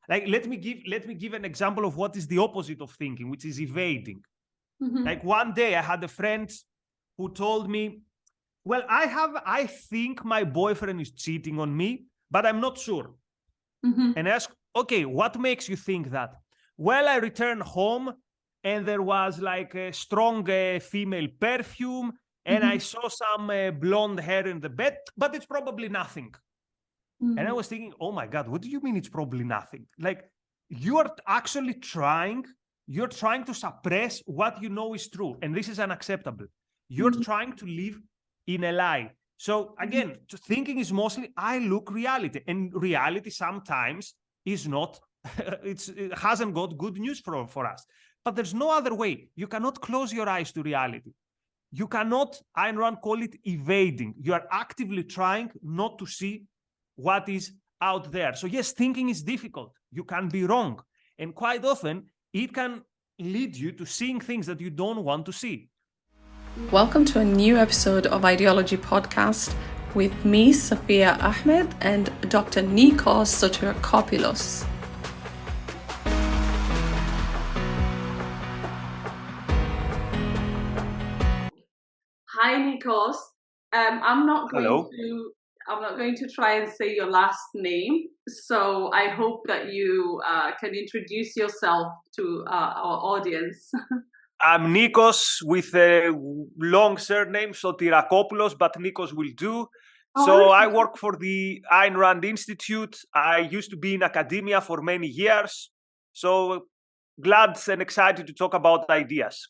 Like, let me give an example of what is the opposite of thinking, which is evading. Like one day I had a friend who told me, well, I think my boyfriend is cheating on me, but I'm not sure. And I asked, okay, what makes you think that? Well, I returned home and there was like a strong female perfume, and I saw some blonde hair in the bed, but it's probably nothing. And I was thinking, oh my God, what do you mean it's probably nothing? Like, you are actually you're trying to suppress what you know is true. And this is unacceptable. You're trying to live in a lie. So again, thinking is mostly, I look reality. And reality sometimes is not, it hasn't got good news for us. But there's no other way. You cannot close your eyes to reality. You cannot, Ayn Rand call it evading. You are actively trying not to see what is out there. So yes, thinking is difficult. You can be wrong. And quite often, it can lead you to seeing things that you don't want to see. Welcome to a new episode of Ideology Podcast with me, Safia Ahmed, and Dr. Nikos Sotirakopoulos. Hi, Nikos. I'm not going to try and say your last name, so I hope that you can introduce yourself to our audience. I'm Nikos with a long surname, Sotirakopoulos, but Nikos will do. So I work for the Ayn Rand Institute. I used to be in academia for many years. So glad and excited to talk about ideas.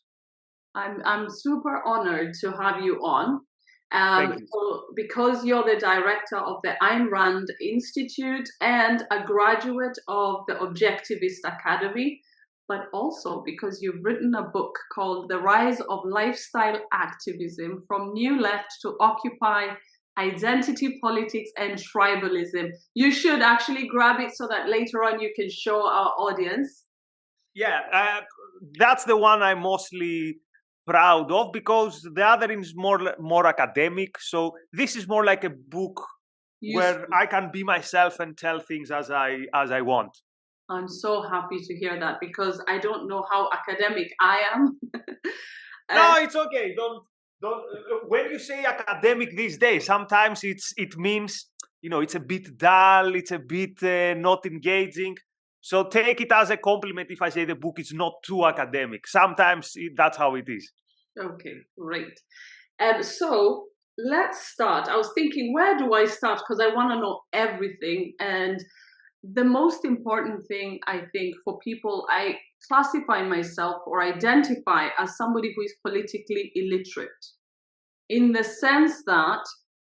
I'm super honored to have you on. Thank you. So because you're the director of the Ayn Rand Institute and a graduate of the Objectivist Academy, but also because you've written a book called The Rise of Lifestyle Activism, From New Left to Occupy, Identity Politics and Tribalism. You should actually grab it so that later on you can show our audience. Yeah, that's the one I'm mostly proud of, because the other is more academic. So this is more like a book where I can be myself and tell things as I want. I'm so happy to hear that, because I don't know how academic I am. No, it's okay. Don't. When you say academic these days, sometimes it means, it's a bit dull, it's a bit not engaging. So take it as a compliment if I say the book is not too academic. Sometimes that's how it is. Okay, great. So let's start. I was thinking, where do I start? Because I want to know everything. And the most important thing, I think, for people, I classify myself or identify as somebody who is politically illiterate, in the sense that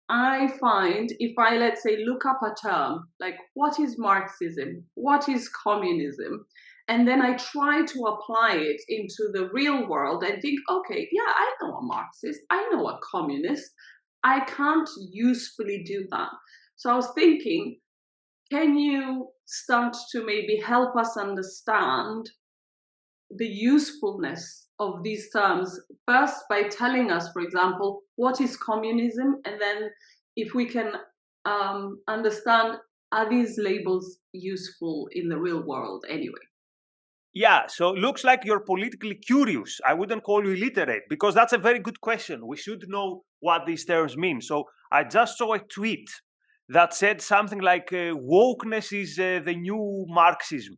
I find if I, let's say, look up a term, like what is Marxism, what is communism, and then I try to apply it into the real world and think, okay, yeah, I know a Marxist, I know a communist, I can't usefully do that. So I was thinking, can you start to maybe help us understand the usefulness of these terms, first by telling us, for example, what is communism, and then if we can understand, are these labels useful in the real world anyway? Yeah, so it looks like you're politically curious. I wouldn't call you illiterate, because that's a very good question. We should know what these terms mean. So I just saw a tweet that said something like wokeness is the new Marxism.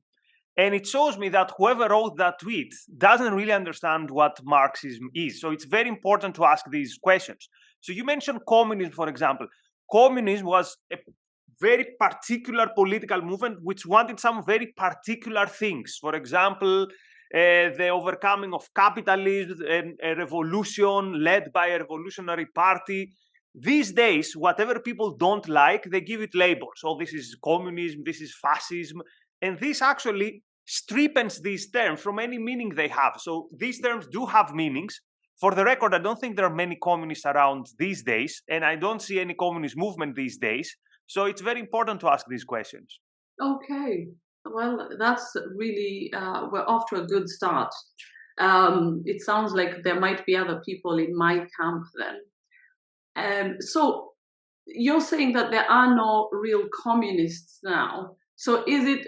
And it shows me that whoever wrote that tweet doesn't really understand what Marxism is. So it's very important to ask these questions. So you mentioned communism, for example. Communism was a very particular political movement which wanted some very particular things. For example, the overcoming of capitalism and a revolution led by a revolutionary party. These days, whatever people don't like, they give it labels. Oh, this is communism, this is fascism. And this actually strips these terms from any meaning they have. So these terms do have meanings. For the record, I don't think there are many communists around these days, and I don't see any communist movement these days. So it's very important to ask these questions. Okay, well, that's really, we're off to a good start. It sounds like there might be other people in my camp then. So you're saying that there are no real communists now. So is it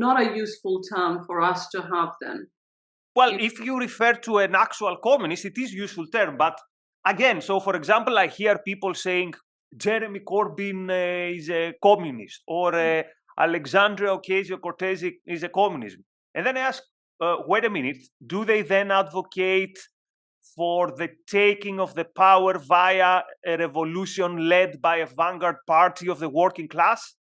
not a useful term for us to have then? Well, if you refer to an actual communist, it is a useful term. But again, so for example, I hear people saying Jeremy Corbyn is a communist, or Alexandria Ocasio-Cortez is a communist. And then I ask, wait a minute, do they then advocate for the taking of the power via a revolution led by a vanguard party of the working class?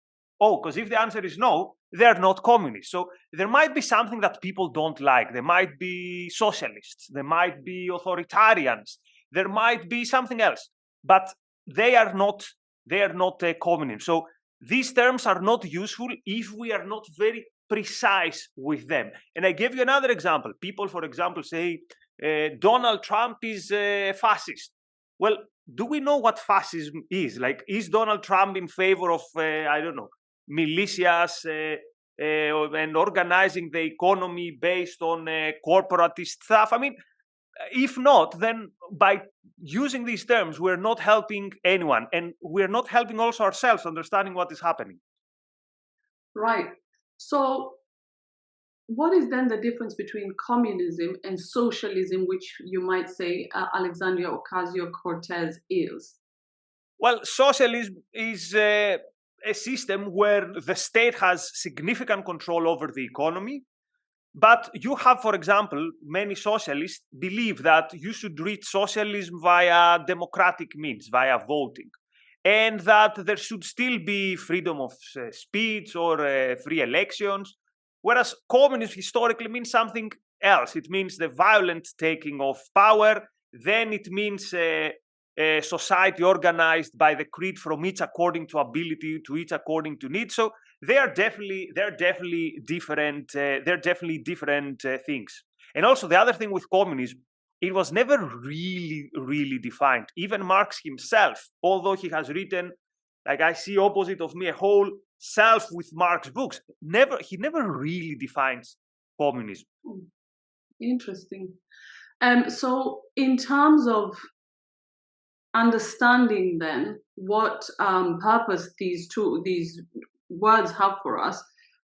Oh, because if the answer is no, they're not communists. So there might be something that people don't like. There might be socialists. There might be authoritarians. There might be something else. But they are not a communist. So these terms are not useful if we are not very precise with them. And I gave you another example. People, for example, say Donald Trump is a fascist. Well, do we know what fascism is? Like, is Donald Trump in favor of, I don't know, militias and organizing the economy based on corporatist stuff? I mean, if not, then by using these terms, we're not helping anyone, and we're not helping also ourselves understanding what is happening. Right. So what is then the difference between communism and socialism, which you might say Alexandria Ocasio-Cortez is? Well, socialism is a system where the state has significant control over the economy. But you have, for example, many socialists believe that you should reach socialism via democratic means, via voting, and that there should still be freedom of speech or free elections. Whereas communism historically means something else. It means the violent taking of power. Then it means a society organized by the creed from each according to ability, to each according to need. So they're definitely different. They're definitely different things. And also the other thing with communism, it was never really defined. Even Marx himself, although he has written, like I see opposite of me, a whole shelf with Marx books, he never really defines communism. Interesting. So in terms of understanding then what purpose these words have for us,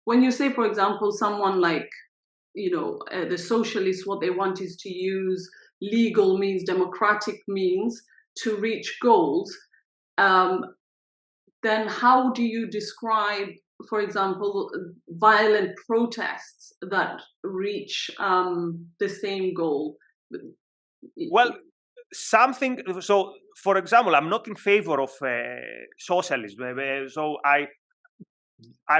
when you say, for example, someone like, the socialists, what they want is to use legal means, democratic means to reach goals, then how do you describe, for example, violent protests that reach the same goal? Well, so for example, I'm not in favor of socialism, so I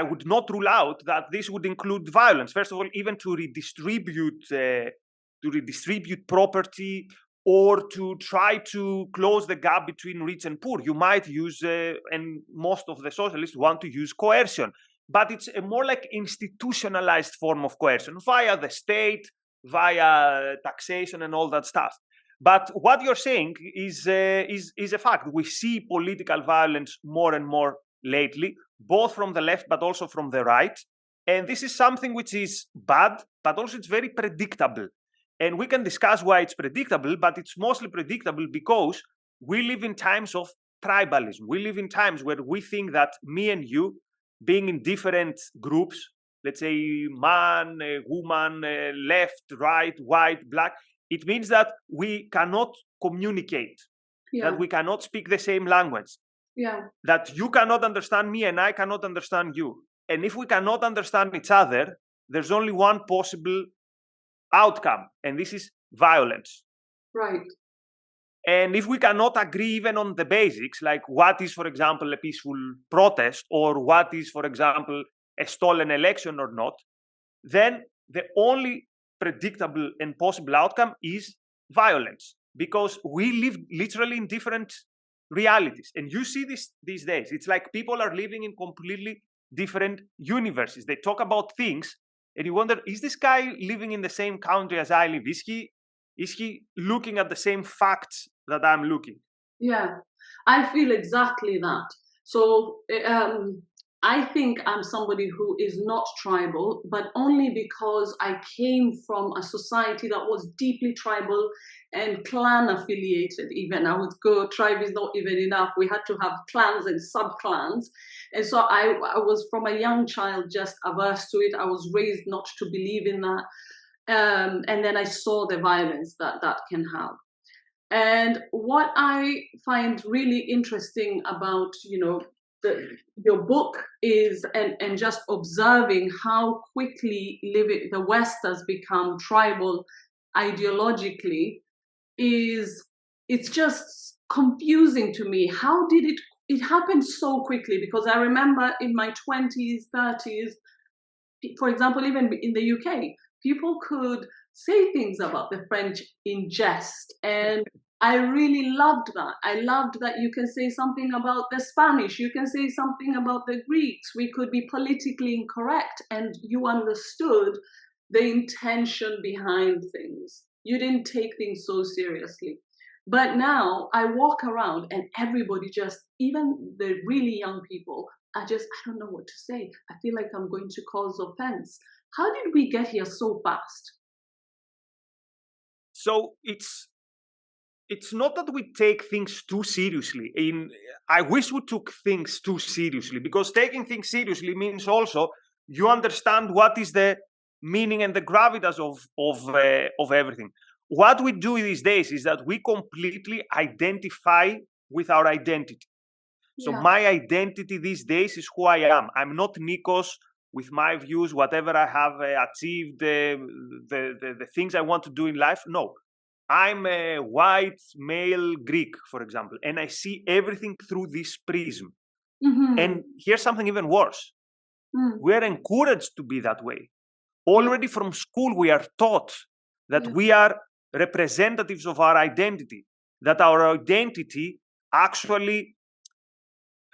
would not rule out that this would include violence. First of all, even to redistribute property, or to try to close the gap between rich and poor, you might use, and most of the socialists want to use coercion, but it's a more like institutionalized form of coercion via the state, via taxation and all that stuff. But what you're saying is a fact. We see political violence more and more lately, both from the left but also from the right. And this is something which is bad, but also it's very predictable. And we can discuss why it's predictable, but it's mostly predictable because we live in times of tribalism. We live in times where we think that me and you, being in different groups, let's say man, woman, left, right, white, black, it means that we cannot communicate, that we cannot speak the same language, that you cannot understand me and I cannot understand you. And if we cannot understand each other, there's only one possible outcome, and this is violence. Right. And if we cannot agree even on the basics, like what is, for example, a peaceful protest, or what is, for example, a stolen election or not, then the only predictable and possible outcome is violence, because we live literally in different realities. And you see this these days. It's like people are living in completely different universes. They talk about things and you wonder, is this guy living in the same country as I live? Is he looking at the same facts that I'm looking? Yeah, I feel exactly that. So I think I'm somebody who is not tribal, but only because I came from a society that was deeply tribal and clan affiliated. Even I would go, tribe is not even enough. We had to have clans and sub-clans. And so I was from a young child just averse to it. I was raised not to believe in that. And then I saw the violence that that can have. And what I find really interesting about, your book is, and just observing how quickly the West has become tribal ideologically, it's just confusing to me. How did it happened so quickly? Because I remember in my 20s, 30s, for example, even in the UK, people could say things about the French in jest. And I really loved that. I loved that you can say something about the Spanish, you can say something about the Greeks. We could be politically incorrect and you understood the intention behind things. You didn't take things so seriously. But now I walk around and everybody just, even the really young people, I don't know what to say. I feel like I'm going to cause offense. How did we get here so fast? So it's not that we take things too seriously. I wish we took things too seriously, because taking things seriously means also you understand what is the meaning and the gravitas of everything. What we do these days is that we completely identify with our identity. So my identity these days is who I am. I'm not Nikos with my views, whatever I have achieved, the things I want to do in life. No, I'm a white male Greek, for example, and I see everything through this prism. Mm-hmm. And here's something even worse. We're encouraged to be that way. Already from school, we are taught that we are representatives of our identity, that our identity actually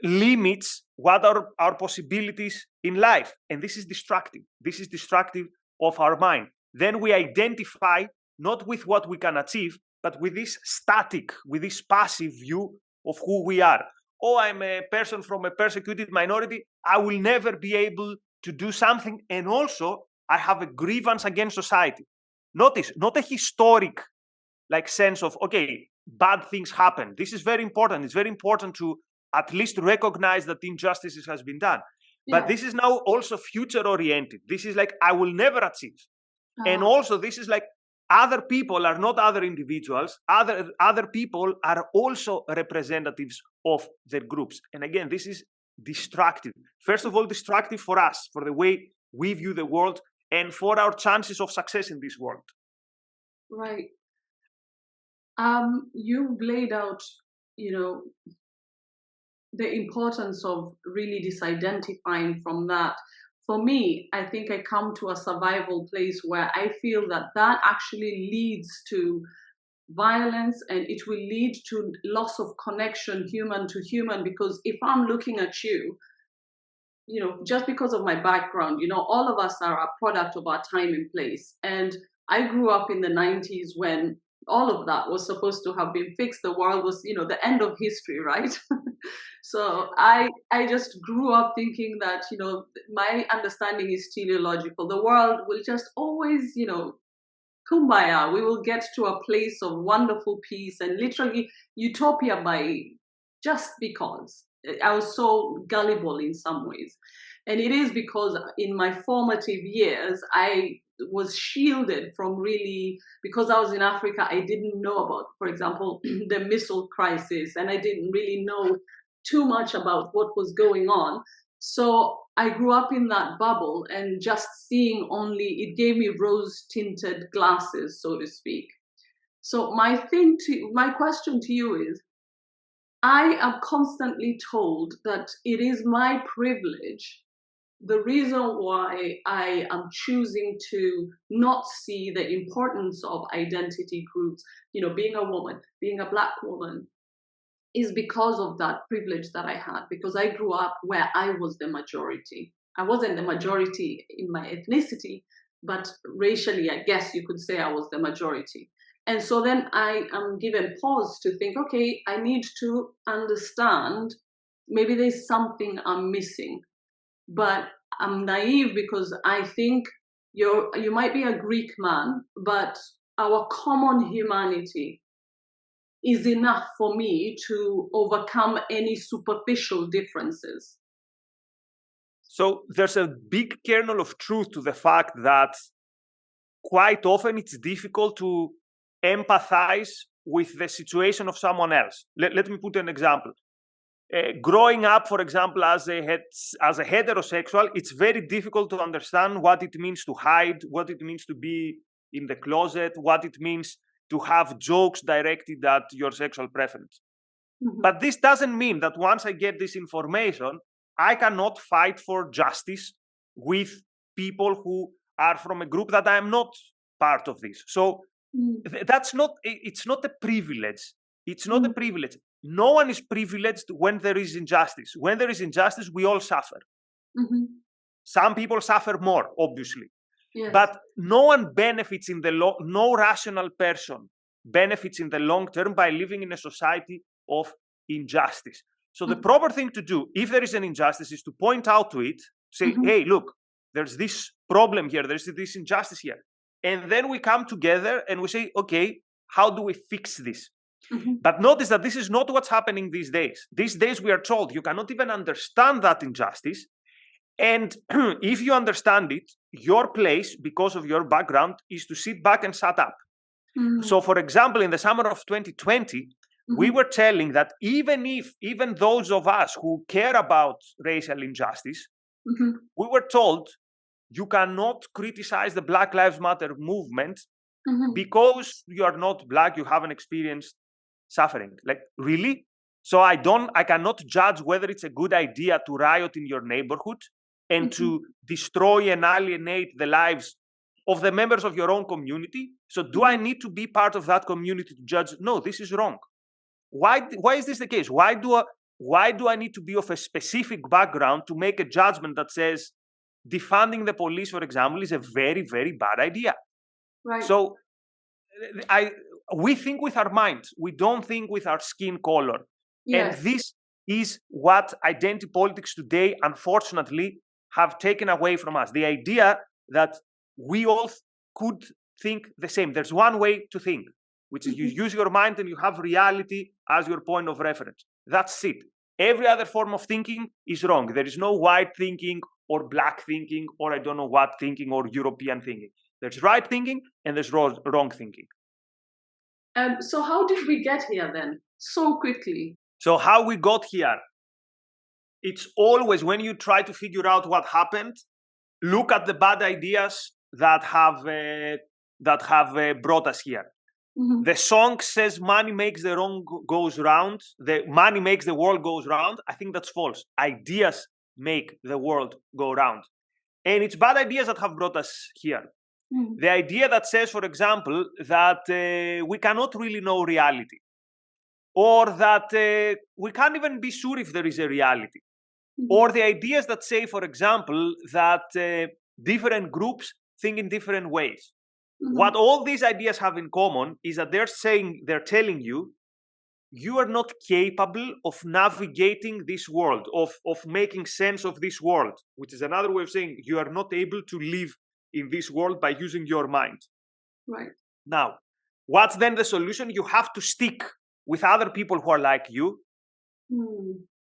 limits what are our possibilities in life. And this is destructive. This is destructive of our mind. Then we identify not with what we can achieve, but with this static, with this passive view of who we are. Oh, I'm a person from a persecuted minority. I will never be able to do something. And also, I have a grievance against society. Notice, not a historic sense of, okay, bad things happen. This is very important. It's very important to at least recognize that injustices has been done. But this is now also future oriented. This is like, I will never achieve. And also, this is like, other people are not other individuals. Other people are also representatives of their groups. And again, this is destructive. First of all, destructive for us, for the way we view the world and for our chances of success in this world. Right. You've laid out, the importance of really disidentifying from that. For me, I think I come to a survival place where I feel that that actually leads to violence, and it will lead to loss of connection human to human. Because if I'm looking at you, just because of my background, all of us are a product of our time and place. And I grew up in the 90s when all of that was supposed to have been fixed. The world was, the end of history, right? So I just grew up thinking that, my understanding is teleological. The world will just always, kumbaya. We will get to a place of wonderful peace and literally utopia just because. I was so gullible in some ways. And it is because in my formative years, I was shielded from really, because I was in Africa, I didn't know about, for example, the missile crisis, and I didn't really know too much about what was going on. So I grew up in that bubble, and just seeing only, it gave me rose-tinted glasses, so to speak. So my question to you is, I am constantly told that it is my privilege. The reason why I am choosing to not see the importance of identity groups, being a woman, being a Black woman, is because of that privilege that I had, because I grew up where I was the majority. I wasn't the majority in my ethnicity, but racially, I guess you could say I was the majority. And so then I am given pause to think, okay, I need to understand, maybe there's something I'm missing. but I'm naive because I think you might be a Greek man, but our common humanity is enough for me to overcome any superficial differences. So there's a big kernel of truth to the fact that quite often it's difficult to empathize with the situation of someone else. Let me put an example. Growing up, for example, as a heterosexual, it's very difficult to understand what it means to hide, what it means to be in the closet, what it means to have jokes directed at your sexual preference. Mm-hmm. But this doesn't mean that once I get this information, I cannot fight for justice with people who are from a group that I am not part of this. So it's not a privilege. It's not a privilege. No one is privileged when there is injustice. When there is injustice, we all suffer. Mm-hmm. Some people suffer more, obviously. Yes. But no one benefits in the no rational person benefits in the long term by living in a society of injustice. So the proper thing to do, if there is an injustice, is to point out to it, say, hey, look, there's this problem here, there's this injustice here. And then we come together and we say, okay, how do we fix this? But notice that this is not what's happening these days. These days we are told you cannot even understand that injustice. And if you understand it, your place, because of your background, is to sit back and shut up. So, for example, in the summer of 2020, we were telling that even those of us who care about racial injustice, we were told you cannot criticize the Black Lives Matter movement because you are not Black, you haven't experienced suffering. Like, really? So I cannot judge whether it's a good idea to riot in your neighborhood and to destroy and alienate the lives of the members of your own community. So do I need to be part of that community to judge? No, this is wrong. Why is this the case? Why do I need to be of a specific background to make a judgment that says defunding the police, for example, is a very, very bad idea? Right. So we think with our minds. We don't think with our skin color. Yes. And this is what identity politics today, unfortunately, have taken away from us. The idea that we all could think the same. There's one way to think, which is you use your mind and you have reality as your point of reference. That's it. Every other form of thinking is wrong. There is no white thinking or black thinking or I don't know what thinking or European thinking. There's right thinking and there's wrong thinking. So how did we get here then, so quickly? So how we got here, it's always when you try to figure out what happened, look at the bad ideas that have brought us here. The song says money makes the wrong goes round. The money makes the world goes round. I think that's false. Ideas make the world go round. And it's bad ideas that have brought us here. The idea that says, for example, that we cannot really know reality, or that we can't even be sure if there is a reality, or the ideas that say, for example, that different groups think in different ways. What all these ideas have in common is that they're telling you, you are not capable of navigating this world, of making sense of this world, which is another way of saying you are not able to live in this world by using your mind. Right. Now, what's then the solution? You have to stick with other people who are like you,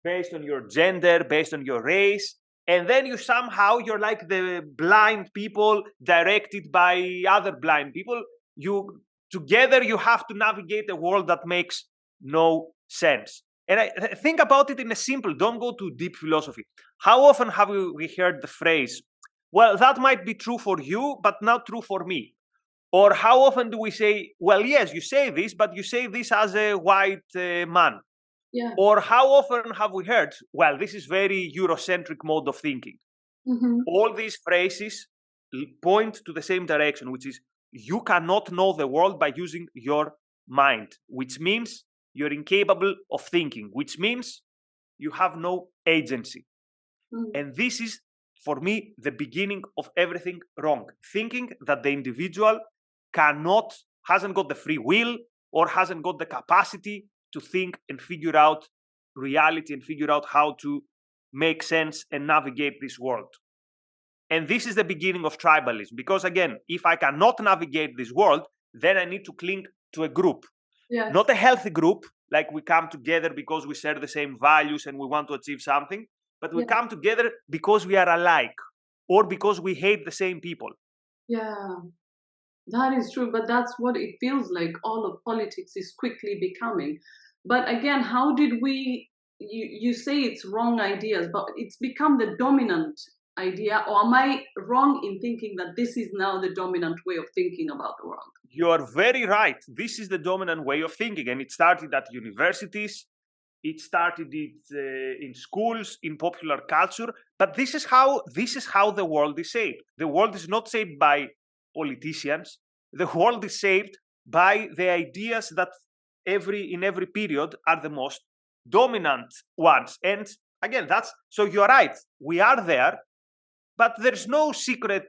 based on your gender, based on your race, and then you're like the blind people directed by other blind people. Together you have to navigate a world that makes no sense. And I think about it in a simple, don't go to deep philosophy. How often have we heard the phrase, well, that might be true for you, but not true for me? Or how often do we say, well, yes, you say this, but you say this as a white man? Yeah. Or how often have we heard, well, this is very Eurocentric mode of thinking? All these phrases point to the same direction, which is you cannot know the world by using your mind, which means you're incapable of thinking, which means you have no agency. And this is, for me, the beginning of everything wrong. Thinking that the individual hasn't got the free will or hasn't got the capacity to think and figure out reality and figure out how to make sense and navigate this world. And this is the beginning of tribalism, because again, if I cannot navigate this world, then I need to cling to a group. Yes. Not a healthy group, like we come together because we share the same values and we want to achieve something, but we come together because we are alike or because we hate the same people. Yeah, that is true, but that's what it feels like all of politics is quickly becoming. But again, how did we, you say it's wrong ideas, but it's become the dominant idea, or am I wrong in thinking that this is now the dominant way of thinking about the world? You are very right. This is the dominant way of thinking, and it started at universities, it started in schools, in popular culture, but this is how the world is shaped. The world is not shaped by politicians. The world is shaped by the ideas that in every period are the most dominant ones. And again, so you're right. We are there, but there's no secret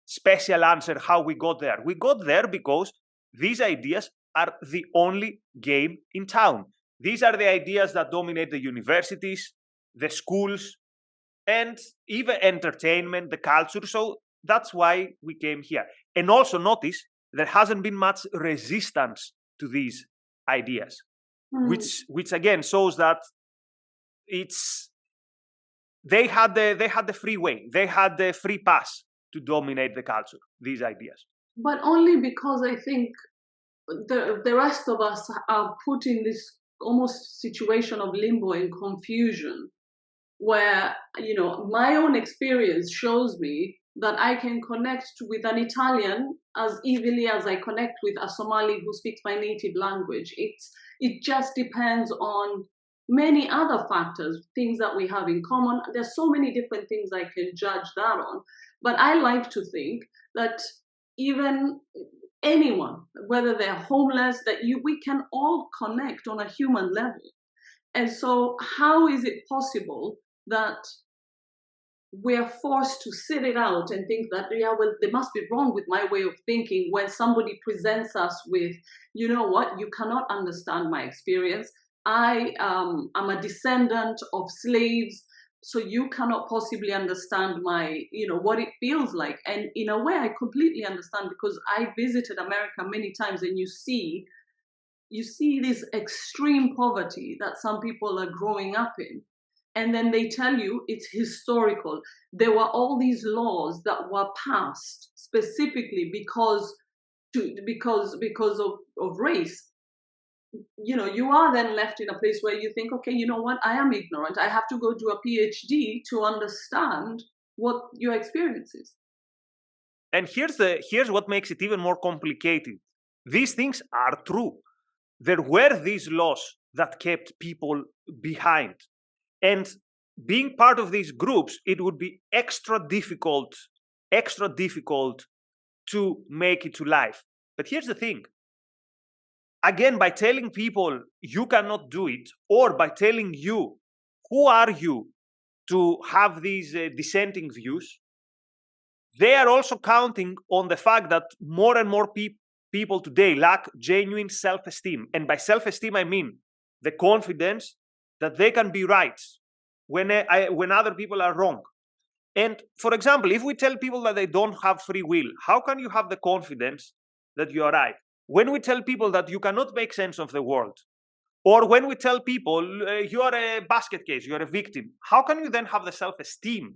special answer how we got there. We got there because these ideas are the only game in town. These are the ideas that dominate the universities, the schools, and even entertainment, the culture. So that's why we came here. And also notice there hasn't been much resistance to these ideas, which again shows that they had the free way, they had the free pass to dominate the culture, these ideas. But only because I think the rest of us are put in this almost situation of limbo and confusion, where, you know, my own experience shows me that I can connect with an Italian as easily as I connect with a Somali who speaks my native language. It just depends on many other factors, things that we have in common. There's so many different things I can judge that on. But I like to think that even anyone, whether they're homeless, we can all connect on a human level. And so how is it possible that we're forced to sit it out and think that, yeah, well, there must be wrong with my way of thinking when somebody presents us with, you know what, you cannot understand my experience. I am a descendant of slaves, so you cannot possibly understand my, you know, what it feels like. And in a way, I completely understand, because I visited America many times, and you see this extreme poverty that some people are growing up in. And then they tell you it's historical. There were all these laws that were passed specifically because of race. You know, you are then left in a place where you think, okay, you know what, I am ignorant. I have to go do a PhD to understand what your experience is. And here's what makes it even more complicated. These things are true. There were these laws that kept people behind. And being part of these groups, it would be extra difficult to make it to life. But here's the thing. Again, by telling people you cannot do it, or by telling you who are you to have these dissenting views, they are also counting on the fact that more and more people today lack genuine self-esteem. And by self-esteem, I mean the confidence that they can be right when other people are wrong. And for example, if we tell people that they don't have free will, how can you have the confidence that you are right? When we tell people that you cannot make sense of the world, or when we tell people you are a basket case, you are a victim, how can you then have the self-esteem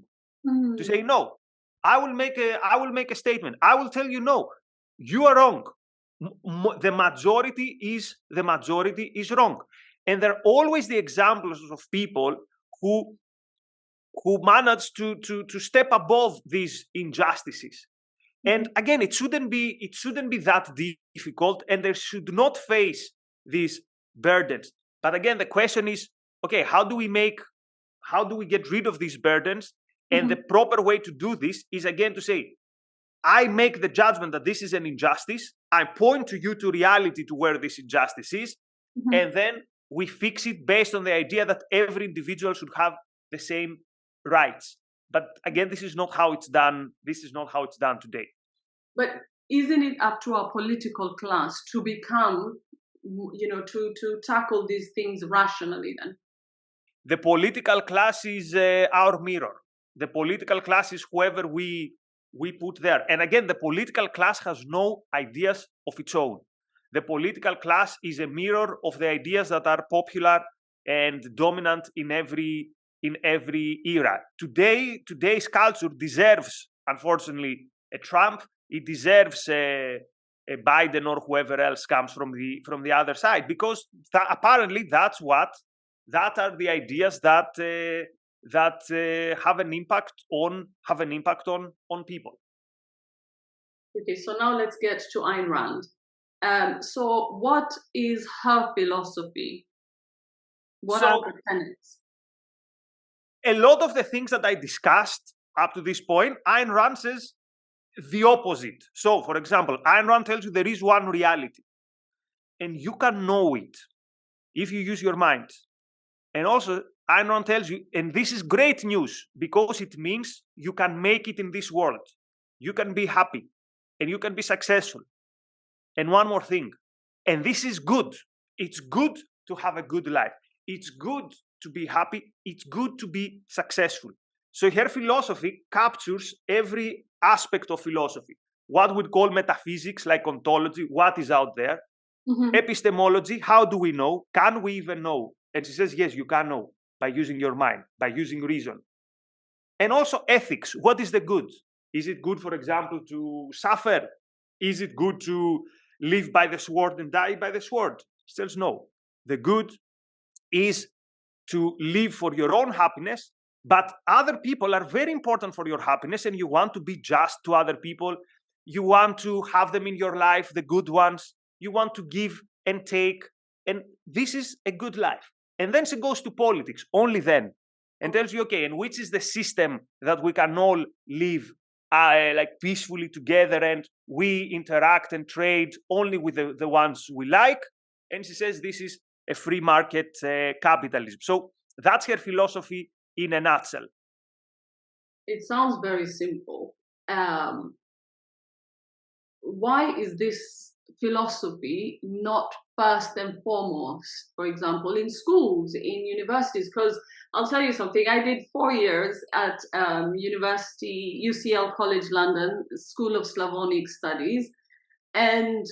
to say, no, I will make a statement. I will tell you, no, you are wrong. The majority is wrong. And there are always the examples of people who manage to step above these injustices. And again, it shouldn't be that difficult, and they should not face these burdens. But again, the question is, okay, how do we get rid of these burdens? And the proper way to do this is, again, to say, I make the judgment that this is an injustice. I point to you to reality, to where this injustice is. And then we fix it based on the idea that every individual should have the same rights. But again, this is not how it's done. This is not how it's done today. But isn't it up to our political class to become, you know, to tackle these things rationally then? The political class is our mirror. The political class is whoever we put there. And again, the political class has no ideas of its own. The political class is a mirror of the ideas that are popular and dominant in every era. Today's culture deserves, unfortunately, a Trump. It deserves a Biden or whoever else comes from the other side, because apparently that are the ideas that have an impact on people. Okay, so now let's get to Ayn Rand. So what is her philosophy? What are the tenets? A lot of the things that I discussed up to this point, Ayn Rand says the opposite. So, for example, Ayn Rand tells you there is one reality, and you can know it if you use your mind. And also, Ayn Rand tells you, and this is great news, because it means you can make it in this world. You can be happy, and you can be successful. And one more thing, and this is good. It's good to have a good life. It's good to be happy. It's good to be successful. So her philosophy captures every aspect of philosophy. What we call metaphysics, like ontology, what is out there. Mm-hmm. Epistemology, how do we know? Can we even know? And she says, yes, you can know by using your mind, by using reason. And also ethics, what is the good? Is it good, for example, to suffer? Is it good to live by the sword and die by the sword? She says no. The good is to live for your own happiness, but other people are very important for your happiness, and you want to be just to other people. You want to have them in your life, the good ones. You want to give and take, and this is a good life. And then she goes to politics, only then, and tells you, okay, and which is the system that we can all live like peacefully together, and we interact and trade only with the ones we like. And she says this is a free market capitalism. So that's her philosophy in a nutshell. It sounds very simple. Why is this philosophy not first and foremost, for example, in schools, in universities? Because I'll tell you something, I did 4 years at university, UCL College London, School of Slavonic Studies, and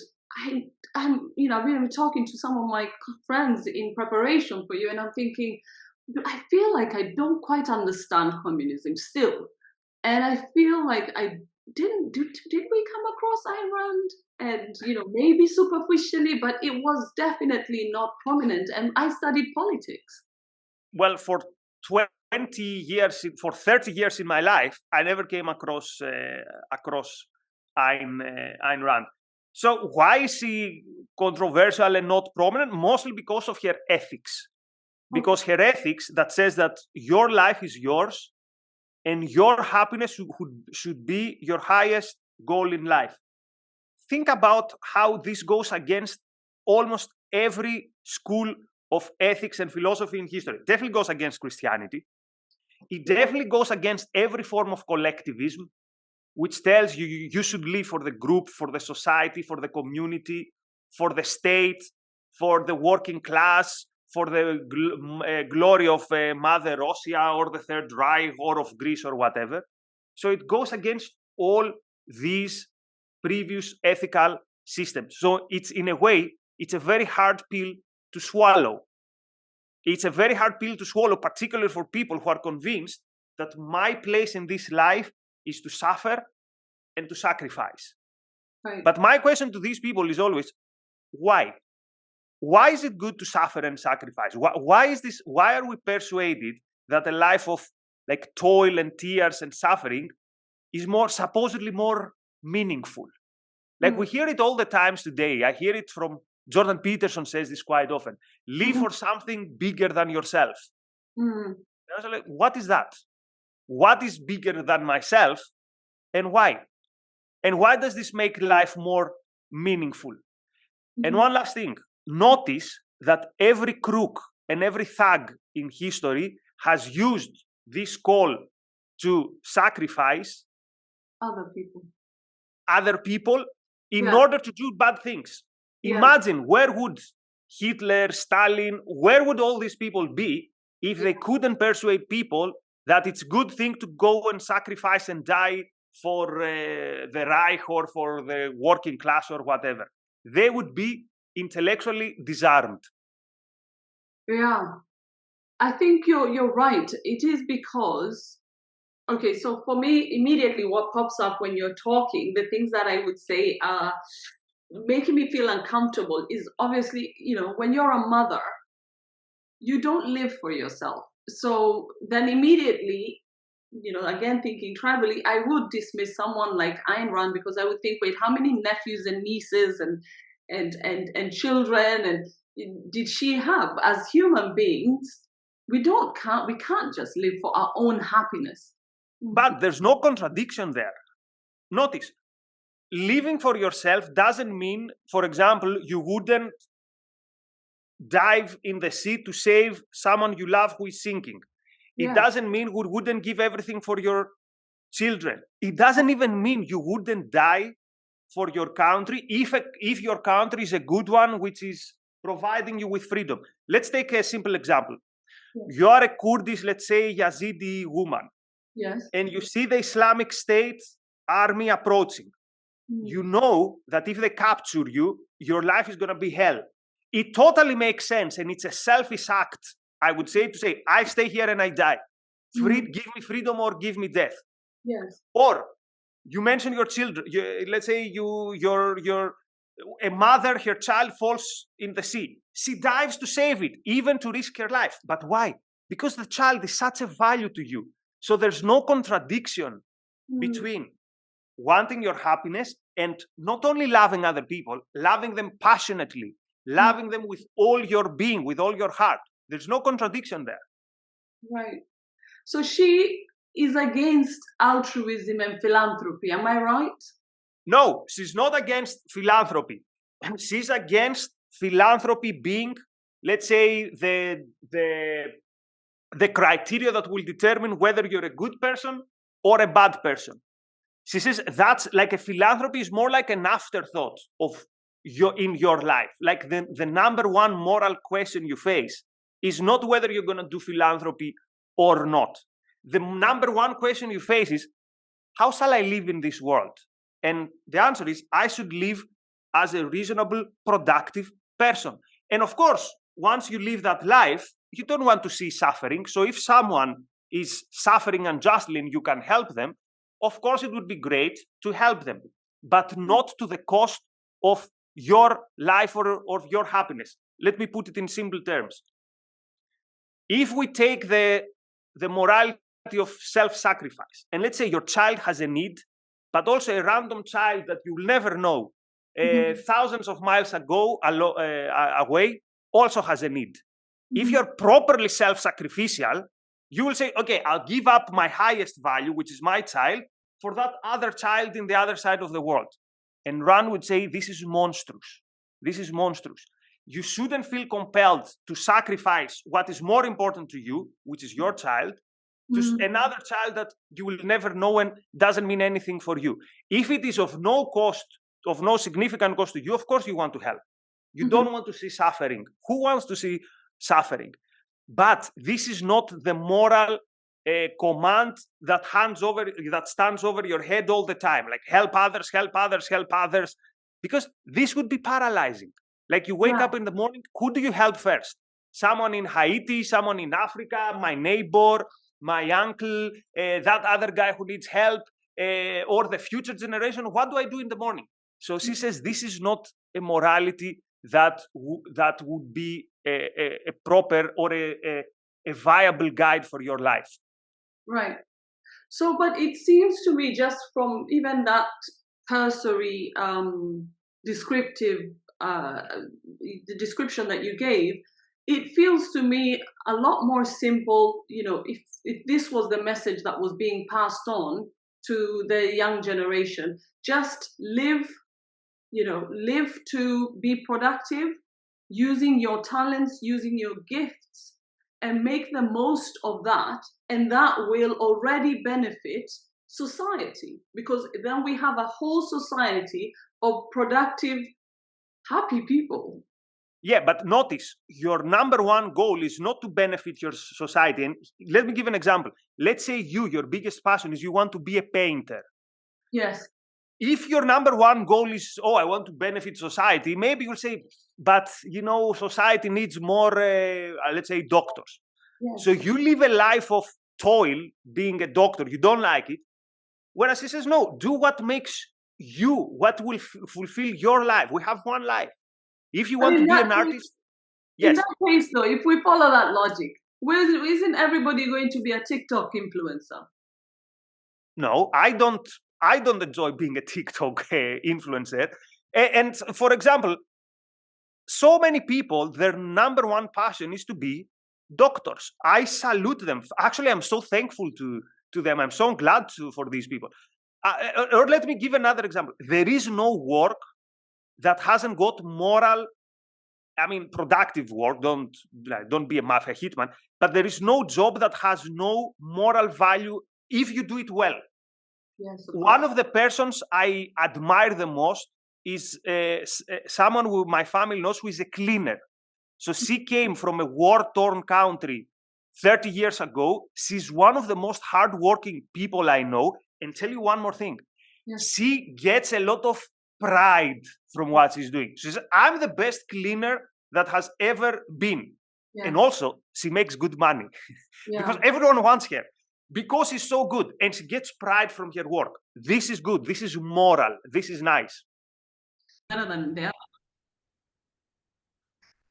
I'm been talking to some of my friends in preparation for you, and I'm thinking, I feel like I don't quite understand communism still, and I feel like I didn't. Did we come across Ayn Rand? And maybe superficially, but it was definitely not prominent. And I studied politics. Well, for 20 years, for 30 years in my life, I never came across Ayn Rand. So why is she controversial and not prominent? Mostly because of her ethics. Because her ethics that says that your life is yours and your happiness should be your highest goal in life. Think about how this goes against almost every school of ethics and philosophy in history. It definitely goes against Christianity. It definitely goes against every form of collectivism, which tells you you should live for the group, for the society, for the community, for the state, for the working class, for the glory of Mother Russia or the Third Reich or of Greece or whatever. So it goes against all these previous ethical systems. So it's, in a way, it's a very hard pill to swallow. It's a very hard pill to swallow, particularly for people who are convinced that my place in this life is to suffer and to sacrifice. Right. But my question to these people is always, why? Why is it good to suffer and sacrifice? Why is this? Why are we persuaded that a life of like toil and tears and suffering is supposedly more meaningful? Like we hear it all the times today. I hear it from Jordan Peterson says this quite often. Live for something bigger than yourself. And I was like, what is that? What is bigger than myself, and why? And why does this make life more meaningful? And one last thing, notice that every crook and every thug in history has used this call to sacrifice other people in order to do bad things. Imagine, where would Hitler, Stalin, where would all these people be if they couldn't persuade people that it's a good thing to go and sacrifice and die for the Reich or for the working class or whatever. They would be intellectually disarmed. Yeah, I think you're right. It is because, okay, so for me, immediately what pops up when you're talking, the things that I would say are making me feel uncomfortable is obviously, when you're a mother, you don't live for yourself. So then immediately, again, thinking tribally, I would dismiss someone like Ayn Rand because I would think, wait, how many nephews and nieces and children and did she have? As human beings, we can't just live for our own happiness. But there's no contradiction there. Notice, living for yourself doesn't mean, for example, you wouldn't dive in the sea to save someone you love who is sinking. It doesn't mean you wouldn't give everything for your children. It doesn't even mean you wouldn't die for your country if your country is a good one, which is providing you with freedom. Let's take a simple example. Yes. You are a Kurdish, let's say, Yazidi woman. Yes. And you see the Islamic State army approaching. You know that if they capture you, your life is going to be hell. It totally makes sense, and it's a selfish act, I would say, to say, I stay here and I die. Give me freedom or give me death. Yes. Or you mention your children. Let's say a mother, her child falls in the sea. She dives to save it, even to risk her life. But why? Because the child is such a value to you. So there's no contradiction between wanting your happiness and not only loving other people, loving them passionately, loving them with all your being, with all your heart. There's no contradiction there. Right. So she is against altruism and philanthropy. Am I right? No, she's not against philanthropy. She's against philanthropy being, let's say, the criteria that will determine whether you're a good person or a bad person. She says that's like a philanthropy is more like an afterthought of in your life. Like the number one moral question you face is not whether you're going to do philanthropy or not. The number one question you face is, how shall I live in this world? And the answer is, I should live as a reasonable, productive person. And of course, once you live that life, you don't want to see suffering. So if someone is suffering unjustly and you can help them, of course, it would be great to help them, but not to the cost of your life or your happiness. Let me put it in simple terms. If we take the morality of self-sacrifice, and let's say your child has a need, but also a random child that you'll never know, thousands of miles away, also has a need. If you're properly self-sacrificial, you will say, okay, I'll give up my highest value, which is my child, for that other child in the other side of the world. And Rand would say, this is monstrous. This is monstrous. You shouldn't feel compelled to sacrifice what is more important to you, which is your child, to another child that you will never know and doesn't mean anything for you. If it is of no cost, of no significant cost to you, of course you want to help. You don't want to see suffering. Who wants to see suffering? But this is not the moral command that stands over your head all the time. Like help others, help others, help others. Because this would be paralyzing. Like you wake up in the morning, who do you help first? Someone in Haiti, someone in Africa, my neighbor, my uncle, that other guy who needs help, or the future generation. What do I do in the morning? So she says this is not a morality that would be a proper or a viable guide for your life. Right. So, but it seems to me, just from even that cursory descriptive, the description that you gave, it feels to me a lot more simple. If this was the message that was being passed on to the young generation, just live to be productive, using your talents, using your gifts, and make the most of that. And that will already benefit society, because then we have a whole society of productive, happy people. Yeah, but notice, your number one goal is not to benefit your society. And let me give an example. Let's say your biggest passion is you want to be a painter. Yes. If your number one goal is, oh, I want to benefit society, maybe you'll say, but, you know, society needs more, let's say, doctors. Yes. So you live a life of toil being a doctor. You don't like it. Whereas he says, no, do what makes you, what will fulfill your life. We have one life. If you want to be an artist, yes. In that case, though, if we follow that logic, isn't everybody going to be a TikTok influencer? No, I don't enjoy being a TikTok influencer. And for example, so many people, their number one passion is to be doctors. I salute them. Actually, I'm so thankful to them. I'm so glad for these people. Or let me give another example. There is no work that hasn't got moral, I mean, productive work. Don't be a mafia hitman. But there is no job that has no moral value if you do it well. Yes, one of the persons I admire the most is someone who my family knows, who is a cleaner. So she came from a war-torn country 30 years ago. She's one of the most hardworking people I know. And tell you one more thing. Yes. She gets a lot of pride from what she's doing. She says, I'm the best cleaner that has ever been. Yeah. And also, she makes good money. Yeah. Because everyone wants her. Because she's so good and she gets pride from her work. This is good. This is moral. This is nice. Better than the other.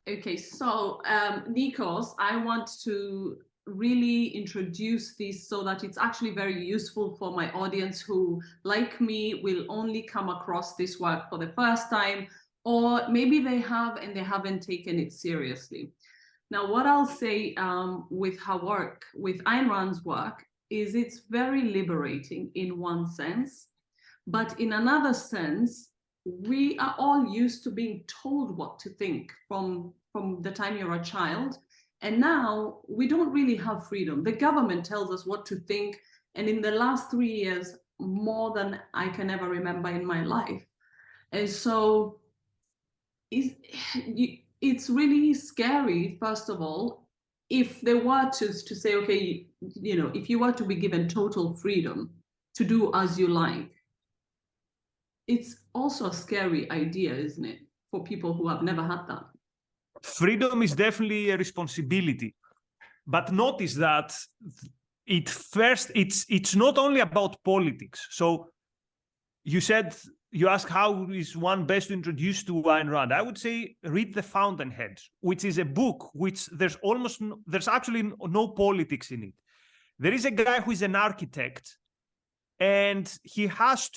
Okay, so Nikos, I want to really introduce this so that it's actually very useful for my audience who, like me, will only come across this work for the first time, or maybe they have and they haven't taken it seriously. Now, what I'll say with her work, with Ayn Rand's work, is it's very liberating in one sense, but in another sense, we are all used to being told what to think from the time you're a child. And now we don't really have freedom. The government tells us what to think. And in the last 3 years, more than I can ever remember in my life. And so it's really scary, first of all, if they were to say, okay, you know, if you were to be given total freedom to do as you like, it's also a scary idea, isn't it, for people who have never had that? Freedom is definitely a responsibility. But notice that it's not only about politics. So you ask how is one best introduced to Ayn Rand. I would say read The Fountainhead, which is a book which there's actually no politics in it. There is a guy who is an architect, and he has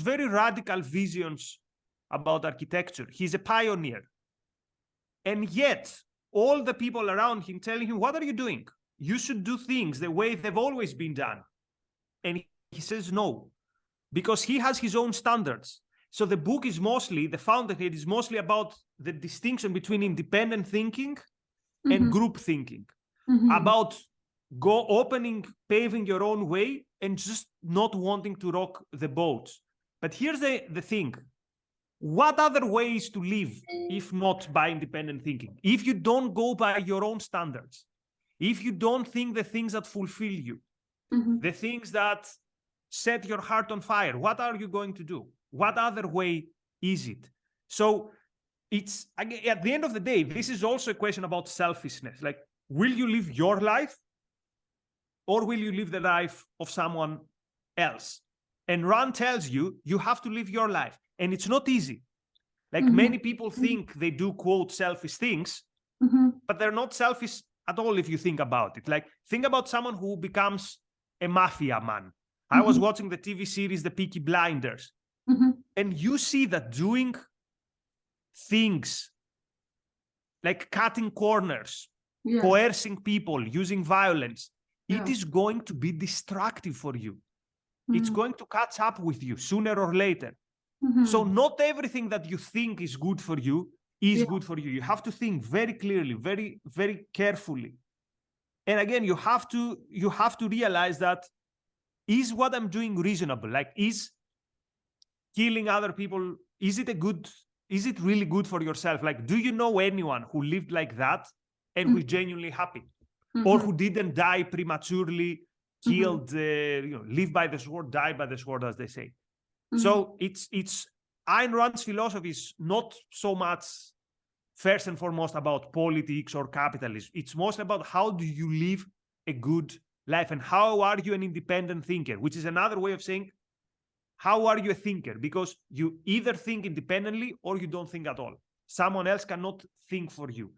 very radical visions about architecture. He's a pioneer. And yet, all the people around him telling him, what are you doing? You should do things the way they've always been done. And he says no, because he has his own standards. So the book is mostly, The Fountainhead is mostly about the distinction between independent thinking and group thinking. About paving your own way and just not wanting to rock the boat. But here's the thing. What other ways to live if not by independent thinking? If you don't go by your own standards, if you don't think the things that fulfill you, the things that set your heart on fire, what are you going to do? What other way is it? So it's, at the end of the day, this is also a question about selfishness. Like, will you live your life or will you live the life of someone else? And Rand tells you, you have to live your life. And it's not easy. Like many people think they do, quote, selfish things, but they're not selfish at all if you think about it. Like, think about someone who becomes a mafia man. I was watching the TV series, The Peaky Blinders. And you see that doing things like cutting corners, coercing people, using violence, it is going to be destructive for you. It's going to catch up with you sooner or later. So not everything that you think is good for you is good for you. You have to think very clearly, very, very carefully. And again, you have to realize that, is what I'm doing reasonable? Like, is killing other people, is it a good is it really good for yourself? Like, do you know anyone who lived like that and who is genuinely happy? Or who didn't die prematurely, killed, live by the sword, die by the sword, as they say. So it's Ayn Rand's philosophy is not so much first and foremost about politics or capitalism. It's mostly about how do you live a good life and how are you an independent thinker, which is another way of saying how are you a thinker? Because you either think independently or you don't think at all. Someone else cannot think for you.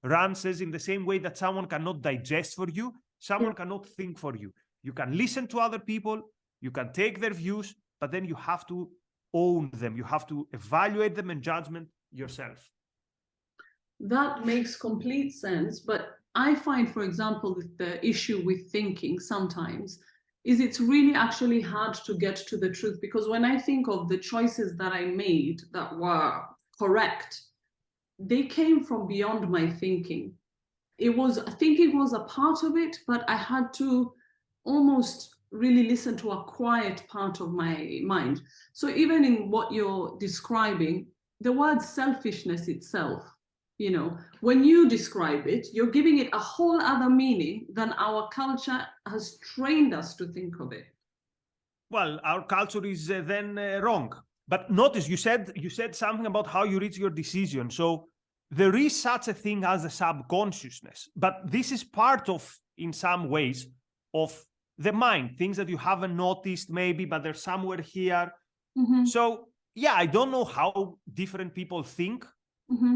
Rand says in the same way that someone cannot digest for you, someone cannot think for you. You can listen to other people, you can take their views, but then you have to own them. You have to evaluate them and judgment yourself. That makes complete sense. But I find, for example, the issue with thinking sometimes is it's really actually hard to get to the truth, because when I think of the choices that I made that were correct, they came from beyond my thinking. Thinking was a part of it, but I had to almost really listen to a quiet part of my mind. So even in what you're describing, the word selfishness itself, when you describe it, you're giving it a whole other meaning than our culture has trained us to think of it. Well, our culture is then wrong. But notice you said something about how you reach your decision. So there is such a thing as a subconsciousness, but this is part of, in some ways, of the mind, things that you haven't noticed maybe, but they're somewhere here. So yeah, I don't know how different people think,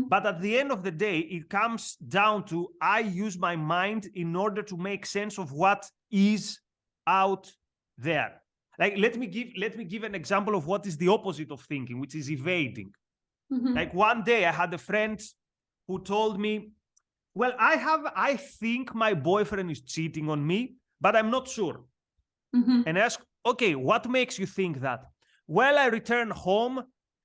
but at the end of the day, it comes down to I use my mind in order to make sense of what is out there. Like, let me give an example of what is the opposite of thinking, which is evading. Like one day I had a friend who told me, well, I think my boyfriend is cheating on me, but I'm not sure. And I asked, okay, what makes you think that? Well, I returned home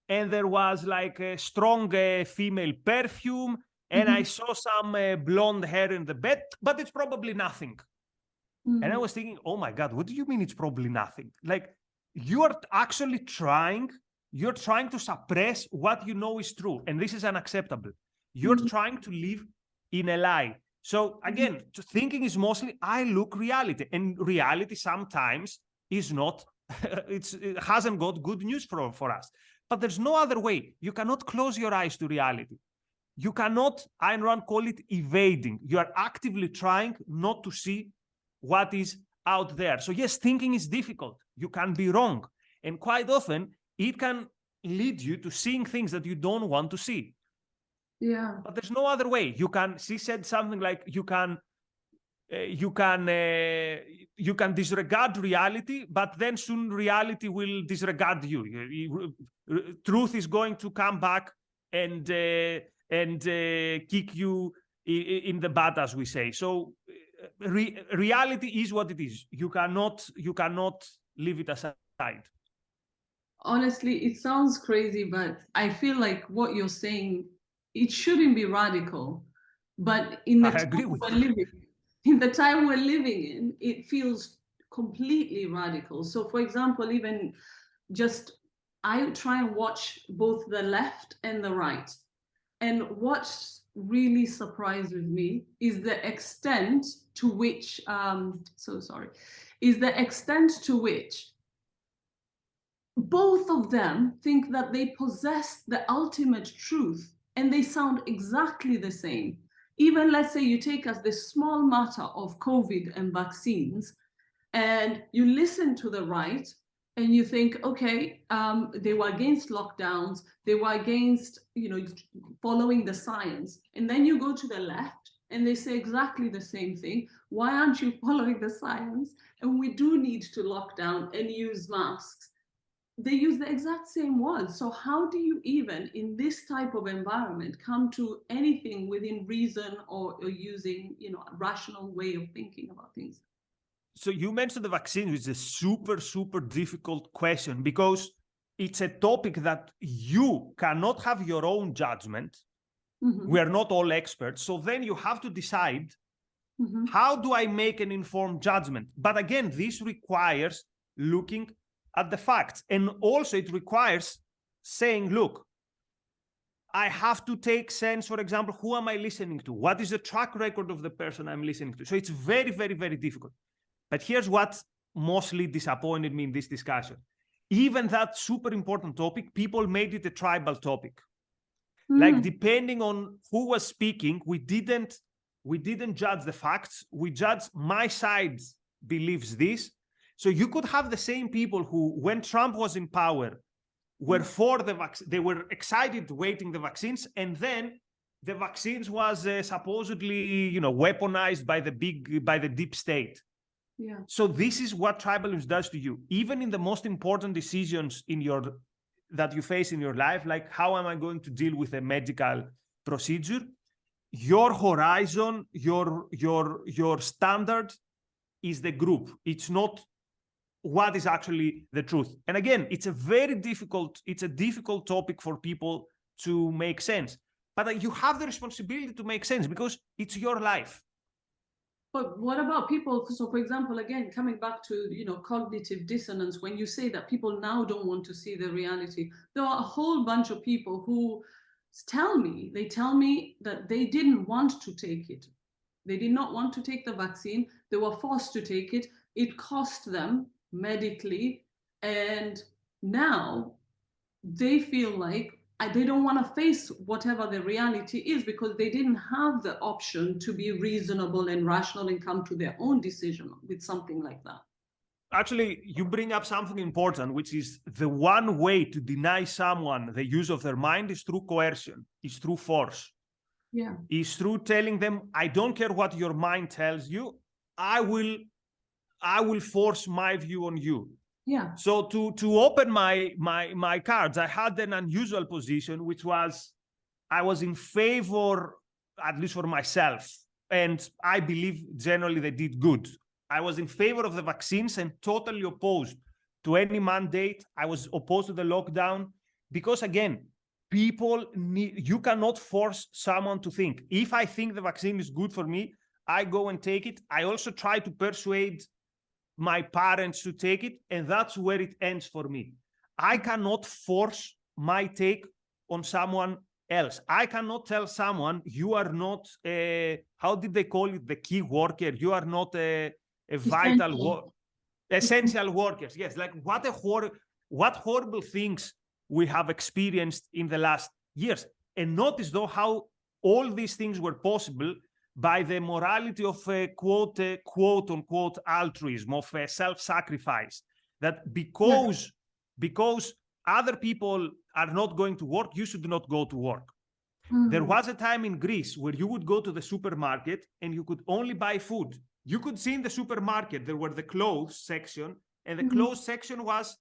and there was like a strong female perfume and I saw some blonde hair in the bed, but it's probably nothing. And I was thinking, oh my God, what do you mean it's probably nothing? Like, you're actually trying to suppress what you know is true. And this is unacceptable. You're trying to live in a lie. So again, thinking is mostly, I look reality. And reality sometimes is not, it hasn't got good news for us. But there's no other way. You cannot close your eyes to reality. You cannot, Ayn Rand call it evading. You are actively trying not to see what is out there. So yes, thinking is difficult. You can be wrong. And quite often, it can lead you to seeing things that you don't want to see. Yeah. But there's no other way. She said something like, you can disregard reality, but then soon reality will disregard you. Truth is going to come back and kick you in the butt, as we say. So reality is what it is. You cannot leave it aside. Honestly, it sounds crazy, but I feel like what you're saying, it shouldn't be radical. But in the time we're living in, it feels completely radical. So for example, even just I try and watch both the left and the right. And what really surprises me is the extent to which both of them think that they possess the ultimate truth, and they sound exactly the same. Even let's say you take as this small matter of COVID and vaccines, and you listen to the right, and you think, okay, they were against lockdowns, they were against, following the science. And then you go to the left, and they say exactly the same thing. Why aren't you following the science? And we do need to lock down and use masks. They use the exact same words. So how do you even, in this type of environment, come to anything within reason or using, a rational way of thinking about things? So you mentioned the vaccine, which is a super, super difficult question because it's a topic that you cannot have your own judgment. We are not all experts. So then you have to decide, how do I make an informed judgment? But again, this requires looking at the facts. And also it requires saying, look, I have to take sense, for example, who am I listening to? What is the track record of the person I'm listening to? So it's very, very, very difficult. But here's what mostly disappointed me in this discussion. Even that super important topic, people made it a tribal topic. Like, depending on who was speaking, we didn't judge the facts. We judged my side believes this. So you could have the same people who, when Trump was in power, were for the vaccine. They were excited waiting the vaccines, and then the vaccines was supposedly, weaponized by the deep state. Yeah. So this is what tribalism does to you. Even in the most important decisions that you face in your life, like how am I going to deal with a medical procedure, your horizon, your standard is the group. It's not what is actually the truth. And again, it's a difficult topic for people to make sense. But you have the responsibility to make sense because it's your life. But what about people? So, for example, again, coming back to, cognitive dissonance, when you say that people now don't want to see the reality, there are a whole bunch of people who tell me that they didn't want to take it. They did not want to take the vaccine. They were forced to take it. It cost them medically. And now they feel like they don't want to face whatever the reality is because they didn't have the option to be reasonable and rational and come to their own decision with something like that. Actually, you bring up something important, which is the one way to deny someone the use of their mind is through coercion, is through force. Yeah. Is through telling them, I don't care what your mind tells you, I will force my view on you. Yeah. So to open my cards, I had an unusual position, which was I was in favor, at least for myself, and I believe generally they did good. I was in favor of the vaccines and totally opposed to any mandate. I was opposed to the lockdown because, again, you cannot force someone to think. If I think the vaccine is good for me, I go and take it. I also try to persuade my parents to take it, and that's where it ends for me. I cannot force my take on someone else. I cannot tell someone, you are not how did they call it, the key worker, you are not a vital essential workers. Yes, like what horrible things we have experienced in the last years. And notice though how all these things were possible by the morality of quote unquote altruism, of self-sacrifice, that because other people are not going to work, you should not go to work. There was a time in Greece where you would go to the supermarket and you could only buy food. You could see in the supermarket there were the clothes section, and the clothes section was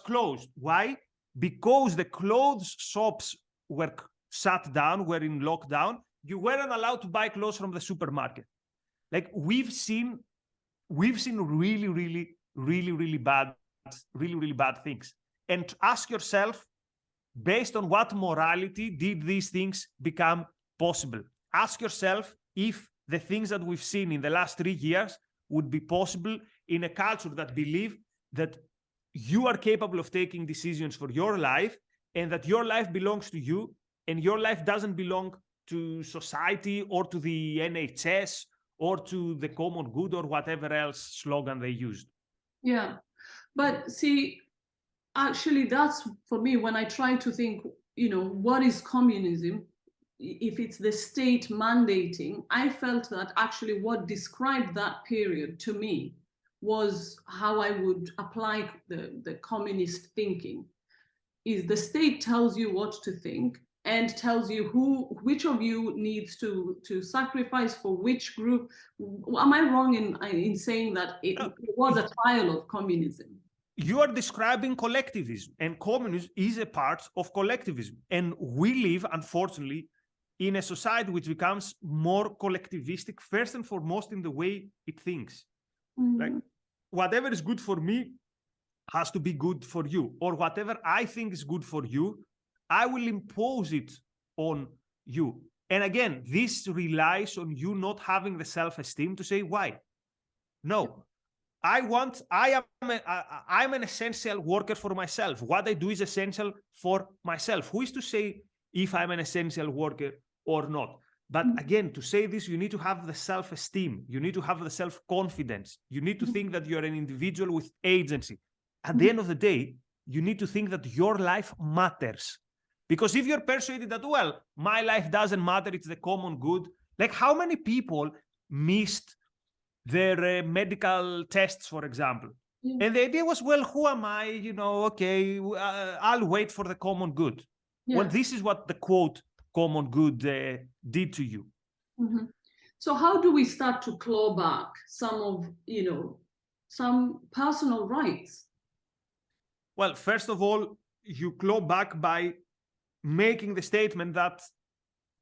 closed. Why? Because the clothes shops were shut down, were in lockdown. You weren't allowed to buy clothes from the supermarket. Like we've seen really, really, really, really bad things. And ask yourself, based on what morality did these things become possible? Ask yourself if the things that we've seen in the last 3 years would be possible in a culture that believe that you are capable of taking decisions for your life and that your life belongs to you and your life doesn't belong to society or to the NHS or to the common good or whatever else slogan they used. Yeah, but see, actually that's for me when I try to think, what is communism? If it's the state mandating, I felt that actually what described that period to me was how I would apply the communist thinking. Is the state tells you what to think and tells you which of you needs to sacrifice for which group. Am I wrong in saying that it was a trial of communism? You are describing collectivism, and communism is a part of collectivism. And we live, unfortunately, in a society which becomes more collectivistic, first and foremost in the way it thinks. Like whatever is good for me has to be good for you, or whatever I think is good for you, I will impose it on you. And again, this relies on you not having the self-esteem to say why. No, I'm an essential worker for myself. What I do is essential for myself. Who is to say if I'm an essential worker or not. But again, to say this, you need to have the self-esteem. You need to have the self-confidence. You need to think that you're an individual with agency. At the end of the day, you need to think that your life matters. Because if you're persuaded that, well, my life doesn't matter, it's the common good. Like, how many people missed their medical tests, for example? And the idea was, well, who am I? You know, okay, I'll wait for the common good. Well, this is what the quote common good did to you. So how do we start to claw back some of, some personal rights? Well, first of all, you claw back by making the statement that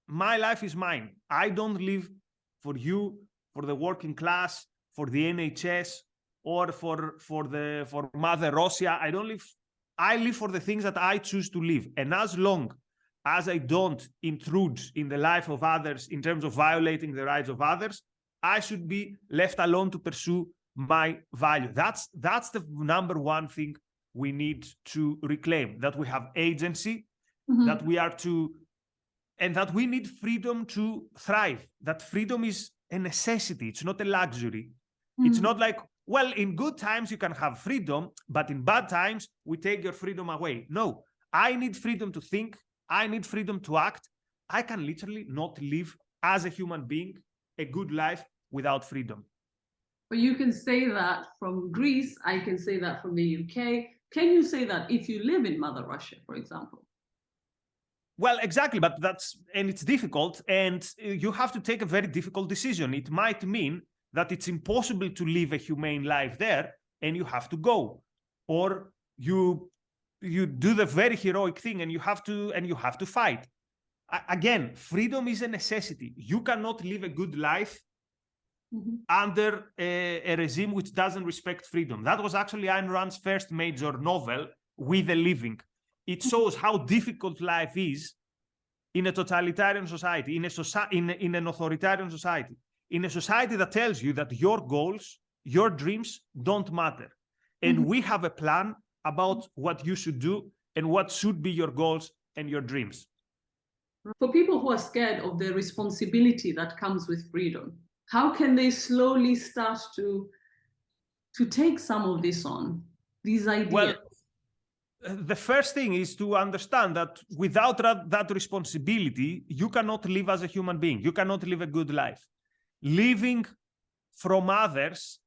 my life is mine. I don't live for you, for the working class, for the NHS, or for Mother Russia. I live for the things that I choose to live. And as long as I don't intrude in the life of others in terms of violating the rights of others, I should be left alone to pursue my value. That's the number one thing we need to reclaim, that we have agency, that we are to, and that we need freedom to thrive. That freedom is a necessity. It's not a luxury. It's not like, well, in good times you can have freedom, but in bad times we take your freedom away. No, I need freedom to think. I need freedom to act. I can literally not live as a human being a good life without freedom. But you can say that from Greece. I can say that from the UK. Can you say that if you live in Mother Russia, for example? Well, exactly, but it's difficult, and you have to take a very difficult decision. It might mean that it's impossible to live a humane life there, and you have to go, or you do the very heroic thing, and you have to fight. Again, freedom is a necessity. You cannot live a good life under a regime which doesn't respect freedom. That was actually Ayn Rand's first major novel, With a Living. It shows how difficult life is in a totalitarian society, in an authoritarian society, in a society that tells you that your goals, your dreams don't matter. And we have a plan about what you should do and what should be your goals and your dreams. For people who are scared of the responsibility that comes with freedom, how can they slowly start to take some of this on, these ideas? Well, the first thing is to understand that without that responsibility, you cannot live as a human being. You cannot live a good life. Living from others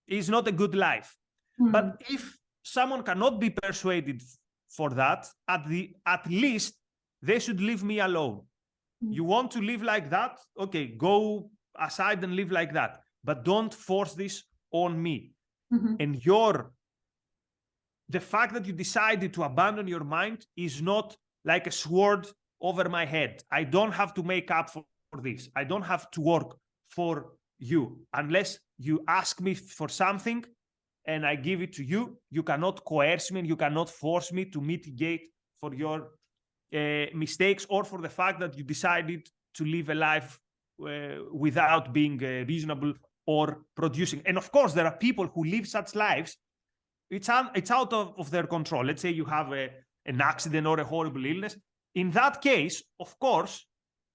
is not a good life. But if someone cannot be persuaded for that, at least they should leave me alone. You want to live like that? Okay, go aside and live like that. But don't force this on me. And the fact that you decided to abandon your mind is not like a sword over my head. I don't have to make up for this. I don't have to work for you. Unless you ask me for something and I give it to you, you cannot coerce me and you cannot force me to mitigate for your mistakes or for the fact that you decided to live a life without being reasonable or producing. And of course, there are people who live such lives. It's out of their control. Let's say you have an accident or a horrible illness. In that case, of course,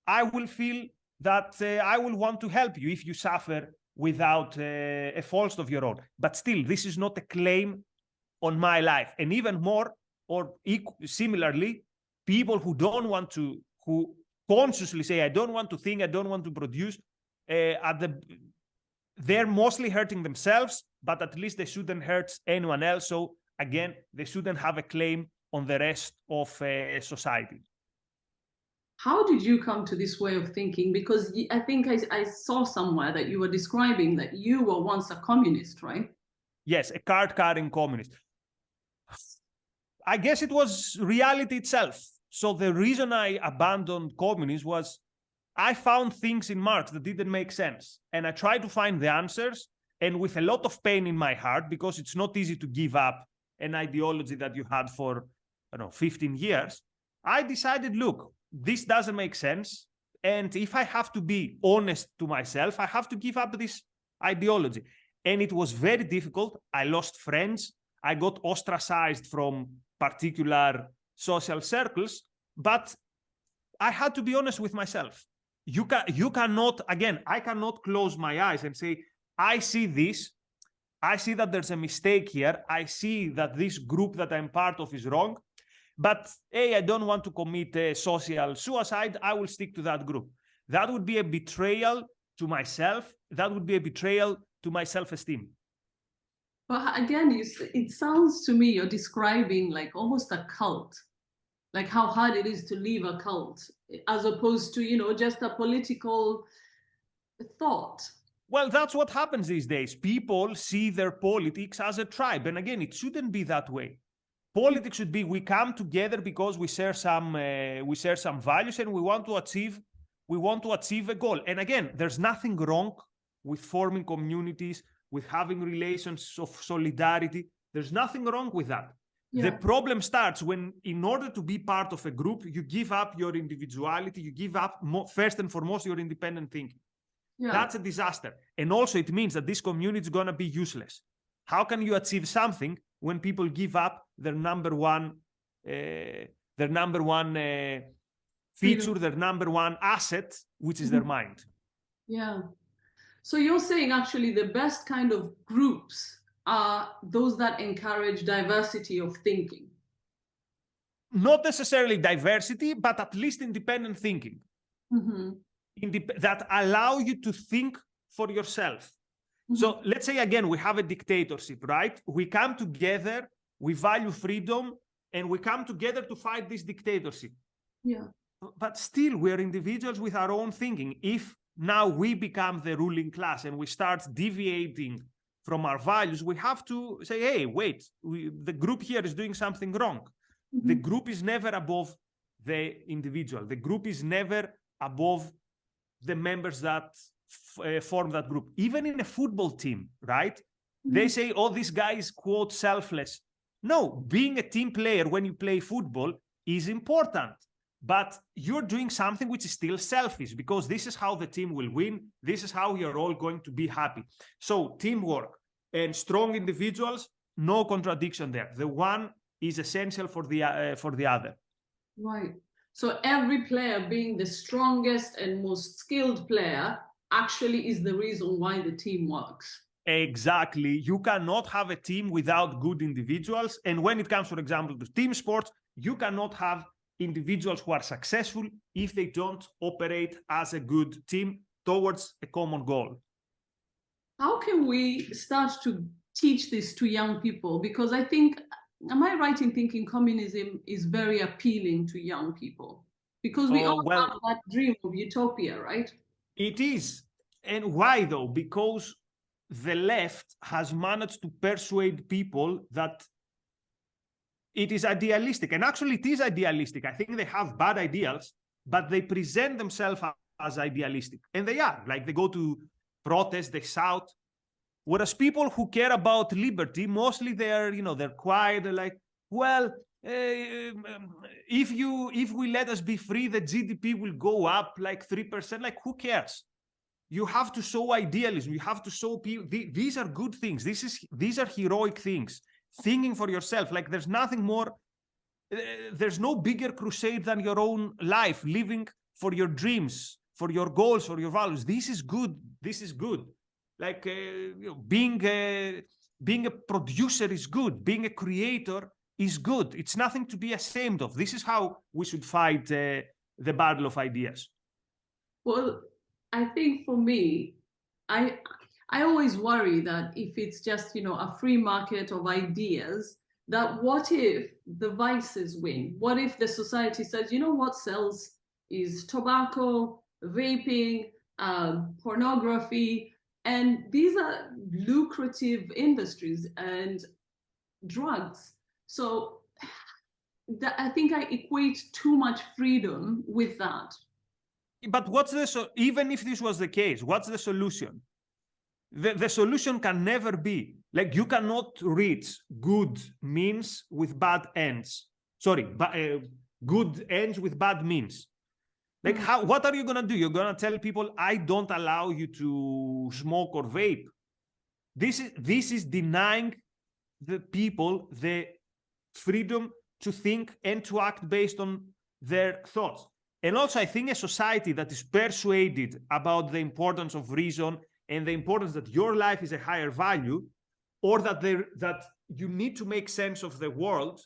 I will feel that I will want to help you if you suffer without a fault of your own. But still, this is not a claim on my life. And even more, or similarly, people who who consciously say, I don't want to think, I don't want to produce, they're mostly hurting themselves, but at least they shouldn't hurt anyone else. So again, they shouldn't have a claim on the rest of society. How did you come to this way of thinking? Because I think I saw somewhere that you were describing that you were once a communist, right? Yes, a card-carrying communist. I guess it was reality itself. So the reason I abandoned communism was I found things in Marx that didn't make sense. And I tried to find the answers, and with a lot of pain in my heart, because it's not easy to give up an ideology that you had for, 15 years, I decided, look, this doesn't make sense. And if I have to be honest to myself, I have to give up this ideology. And it was very difficult. I lost friends. I got ostracized from particular social circles. But I had to be honest with myself. You cannot, again, I cannot close my eyes and say, I see this, I see that there's a mistake here, I see that this group that I'm part of is wrong, but hey, I don't want to commit social suicide, I will stick to that group. That would be a betrayal to myself. That would be a betrayal to my self-esteem. But again, it sounds to me you're describing like almost a cult, like how hard it is to leave a cult, as opposed to, you know, just a political thought. Well, that's what happens these days. People see their politics as a tribe. And again, it shouldn't be that way. Politics should be, we come together because we share some values and we want to achieve a goal. And again, there's nothing wrong with forming communities, with having relations of solidarity. There's nothing wrong with that. Yeah. The problem starts when, in order to be part of a group, you give up your individuality, you give up first and foremost your independent thinking. Yeah. That's a disaster. And also it means that this community is going to be useless. How can you achieve something when people give up their number one feature, their number one asset, which is their mind? Yeah. So you're saying actually the best kind of groups are those that encourage diversity of thinking? Not necessarily diversity, but at least independent thinking. Mm-hmm. That allow you to think for yourself. Mm-hmm. So let's say, again, we have a dictatorship, right? We come together, we value freedom, and we come together to fight this dictatorship. Yeah. But still, we're individuals with our own thinking. If now we become the ruling class and we start deviating from our values, we have to say, hey, wait, the group here is doing something wrong. Mm-hmm. The group is never above the individual. The group is never above the members that form that group. Even in a football team, right? Mm-hmm. They say, oh, this guy is, quote, selfless. No, being a team player when you play football is important. But you're doing something which is still selfish, because this is how the team will win. This is how you're all going to be happy. So teamwork and strong individuals, no contradiction there. The one is essential for the other. Right. So every player being the strongest and most skilled player actually is the reason why the team works. Exactly. You cannot have a team without good individuals. And when it comes, for example, to team sports, you cannot have individuals who are successful if they don't operate as a good team towards a common goal. How can we start to teach this to young people? Because I think, am I right in thinking communism is very appealing to young people? Because we all have that dream of utopia, right? It is. And why though? Because the left has managed to persuade people that it is idealistic. And actually it is idealistic. I think they have bad ideals, but they present themselves as idealistic. And they are. Like, they go to protest, they shout. Whereas people who care about liberty, mostly they're quiet. They're like, well, if we let us be free, the GDP will go up like 3%. Like, who cares? You have to show idealism. You have to show people these are good things. These are heroic things. Thinking for yourself. Like, there's nothing more. There's no bigger crusade than your own life. Living for your dreams, for your goals, for your values. This is good. This is good. Like, being a producer is good. Being a creator is good. It's nothing to be ashamed of. This is how we should fight the battle of ideas. Well, I think for me, I always worry that if it's just, a free market of ideas, that what if the vices win? What if the society says, what sells is tobacco, vaping, pornography, and these are lucrative industries, and drugs. So I think I equate too much freedom with that. But even if this was the case, what's the solution? The solution can never be, like, you cannot reach good means with bad ends. Sorry, good ends with bad means. Like, what are you going to do? You're going to tell people, I don't allow you to smoke or vape. This is denying the people the freedom to think and to act based on their thoughts. And also, I think a society that is persuaded about the importance of reason and the importance that your life is a higher value, or that you need to make sense of the world,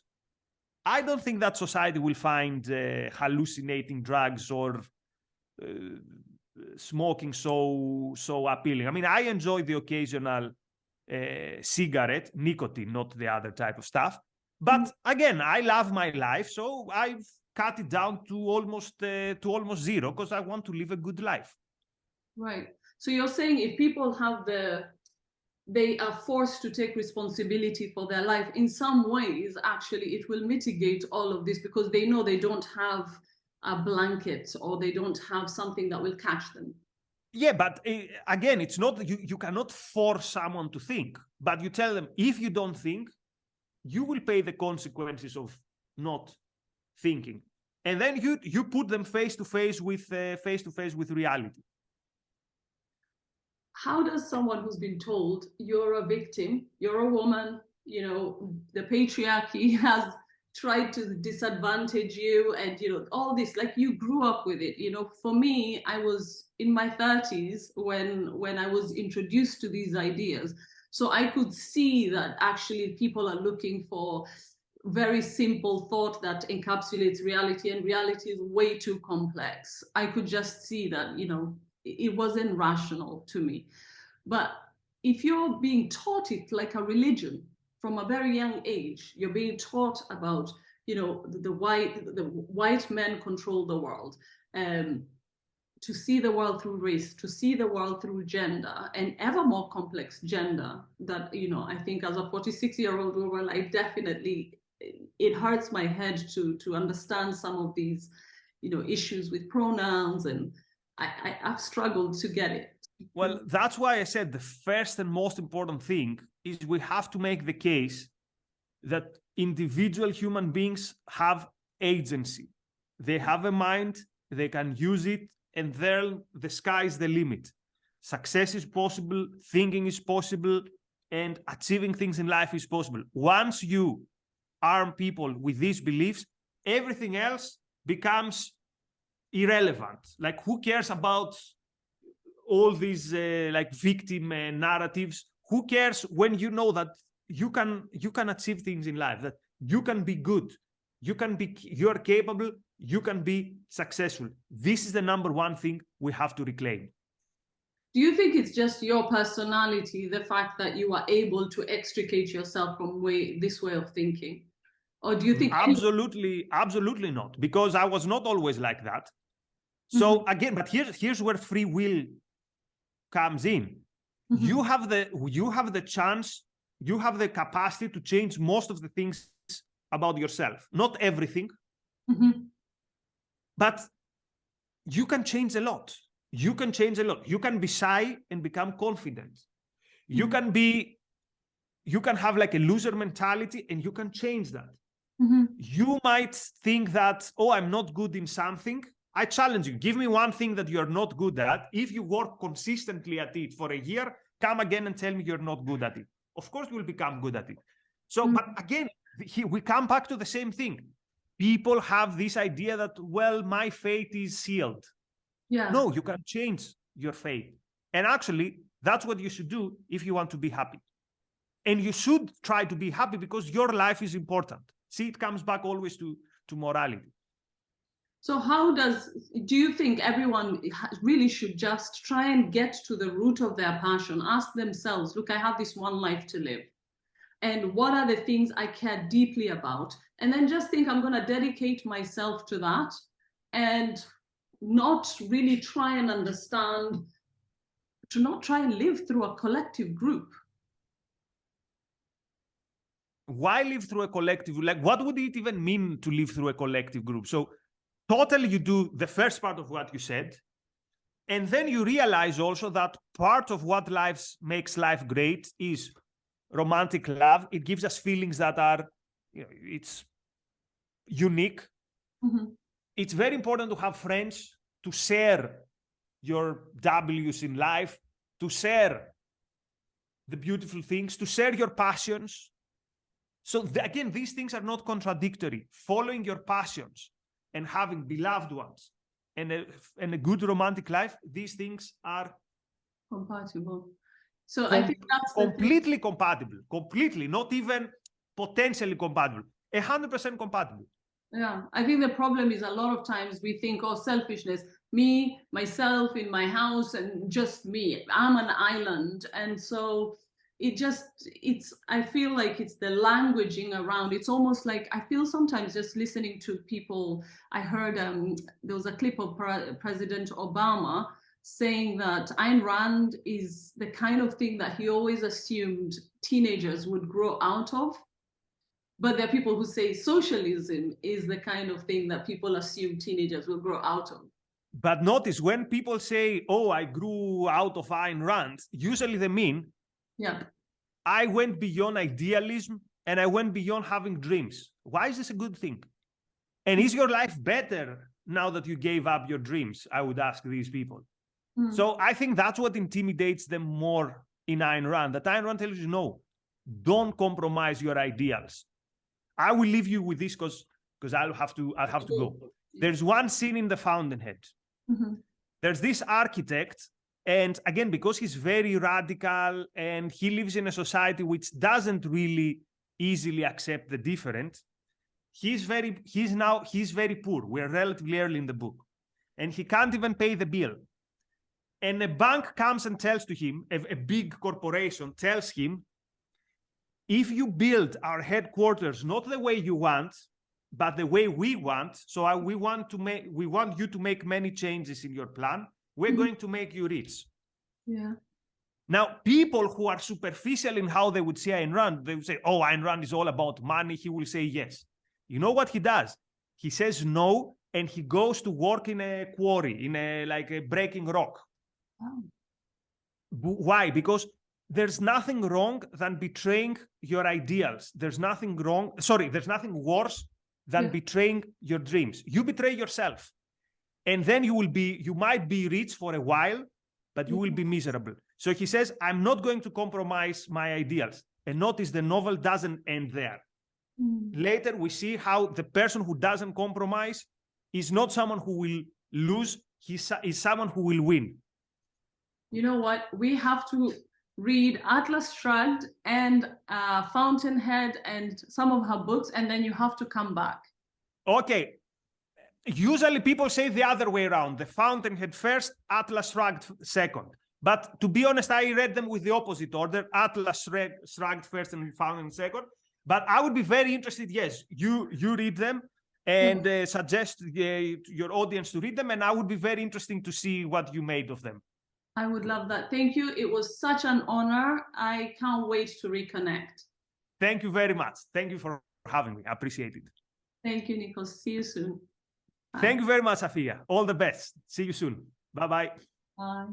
I don't think that society will find hallucinating drugs or smoking so appealing. I mean, I enjoy the occasional cigarette, nicotine, not the other type of stuff. But again, I love my life, so I've cut it down to almost zero because I want to live a good life. Right. So you're saying if people they are forced to take responsibility for their life in some ways, actually, it will mitigate all of this because they know they don't have a blanket or they don't have something that will catch them. Yeah, but again, it's not, you cannot force someone to think, but you tell them, if you don't think, you will pay the consequences of not thinking. And then you put them face to face with reality. How does someone who's been told you're a victim, you're a woman, you know, the patriarchy has tried to disadvantage you, and you know, all this, like, you grew up with it. You know, for me, I was in my 30s when I was introduced to these ideas. So I could see that actually people are looking for very simple thought that encapsulates reality, and reality is way too complex. I could just see that, you know, it wasn't rational to me. But if you're being taught it like a religion from a very young age, you're being taught about, you know, the white men control the world, to see the world through race, to see the world through gender, and ever more complex gender that, you know, I think as a 46-year-old woman, I definitely, it hurts my head to understand some of these, you know, issues with pronouns, and I've struggled to get it. Well, that's why I said the first and most important thing is we have to make the case that individual human beings have agency. They have a mind, they can use it, and the sky is the limit. Success is possible, thinking is possible, and achieving things in life is possible. Once you arm people with these beliefs, everything else becomes irrelevant. Like, who cares about all these like victim narratives? Who cares when you know that you can achieve things in life, that you can be good, you're capable, you can be successful. This is the number one thing we have to reclaim. Do you think it's just your personality, the fact that you are able to extricate yourself from this way of thinking? Or do you think... Absolutely not, because I was not always like that. So again, but here's where free will comes in. You have the chance, you have the capacity to change most of the things about yourself. Not everything, but you can change a lot. You can change a lot. You can be shy and become confident. You can have like a loser mentality, and you can change that. You might think that, oh, I'm not good in something. I challenge you. Give me one thing that you're not good at. If you work consistently at it for a year, come again and tell me you're not good at it. Of course, you'll become good at it. So, but again, we come back to the same thing. People have this idea that, well, my fate is sealed. Yeah. No, you can change your fate. And actually, that's what you should do if you want to be happy. And you should try to be happy because your life is important. See, it comes back always to morality. So do you think everyone really should just try and get to the root of their passion, ask themselves, look, I have this one life to live, and what are the things I care deeply about? And then just think, I'm going to dedicate myself to that, and not really try and understand, to not try and live through a collective group. Why live through a collective? Like, what would it even mean to live through a collective group? So totally, you do the first part of what you said, and then you realize also that part of what makes life great is romantic love. It gives us feelings that are, you know, it's unique. It's very important to have friends, to share your W's in life, to share the beautiful things, to share your passions. So again, these things are not contradictory. Following your passions and having beloved ones and a good romantic life, these things are compatible. So I think that's completely compatible, completely, not even potentially compatible, 100% compatible. Yeah, I think the problem is a lot of times we think, oh, selfishness, me, myself in my house and just me, I'm an island. And so I feel like it's the languaging around. It's almost like, I feel sometimes just listening to people, I heard there was a clip of President Obama saying that Ayn Rand is the kind of thing that he always assumed teenagers would grow out of. But there are people who say socialism is the kind of thing that people assume teenagers will grow out of. But notice when people say, oh, I grew out of Ayn Rand, usually they mean, I went beyond idealism and I went beyond having dreams. Why is this a good thing? And is your life better now that you gave up your dreams? I would ask these people. So I think that's what intimidates them more in Ayn Rand, that Ayn Rand tells you, no, don't compromise your ideals. I will leave you with this because I'll have to go. There's one scene in The Fountainhead. There's this architect, and again, because he's very radical and he lives in a society which doesn't really easily accept the different, he's very poor. We're relatively early in the book, and he can't even pay the bill. And a bank comes and tells to him, a big corporation tells him, if you build our headquarters not the way you want, but the way we want, so we want you to make many changes in your plan, we're going to make you rich. Yeah. Now, people who are superficial in how they would see Ayn Rand, they would say, oh, Ayn Rand is all about money. He will say yes. You know what he does? He says no, and he goes to work in a quarry, like a breaking rock. Oh. Why? Because there's nothing wrong than betraying your ideals. There's nothing worse than betraying your dreams. You betray yourself. And then you might be rich for a while, but you will be miserable. So he says, I'm not going to compromise my ideals. And notice the novel doesn't end there. Later, we see how the person who doesn't compromise is not someone who will lose, is someone who will win. You know what? We have to read Atlas Shrugged and Fountainhead and some of her books, and then you have to come back. Okay. Usually people say the other way around. The Fountainhead first, Atlas Shrugged second. But to be honest, I read them with the opposite order. Atlas Shrugged first and Fountainhead second. But I would be very interested, yes, you read them and suggest your audience to read them. And I would be very interested to see what you made of them. I would love that. Thank you. It was such an honor. I can't wait to reconnect. Thank you very much. Thank you for having me. I appreciate it. Thank you, Nikos. See you soon. Bye. Thank you very much, Afia. All the best. See you soon. Bye-bye. Bye.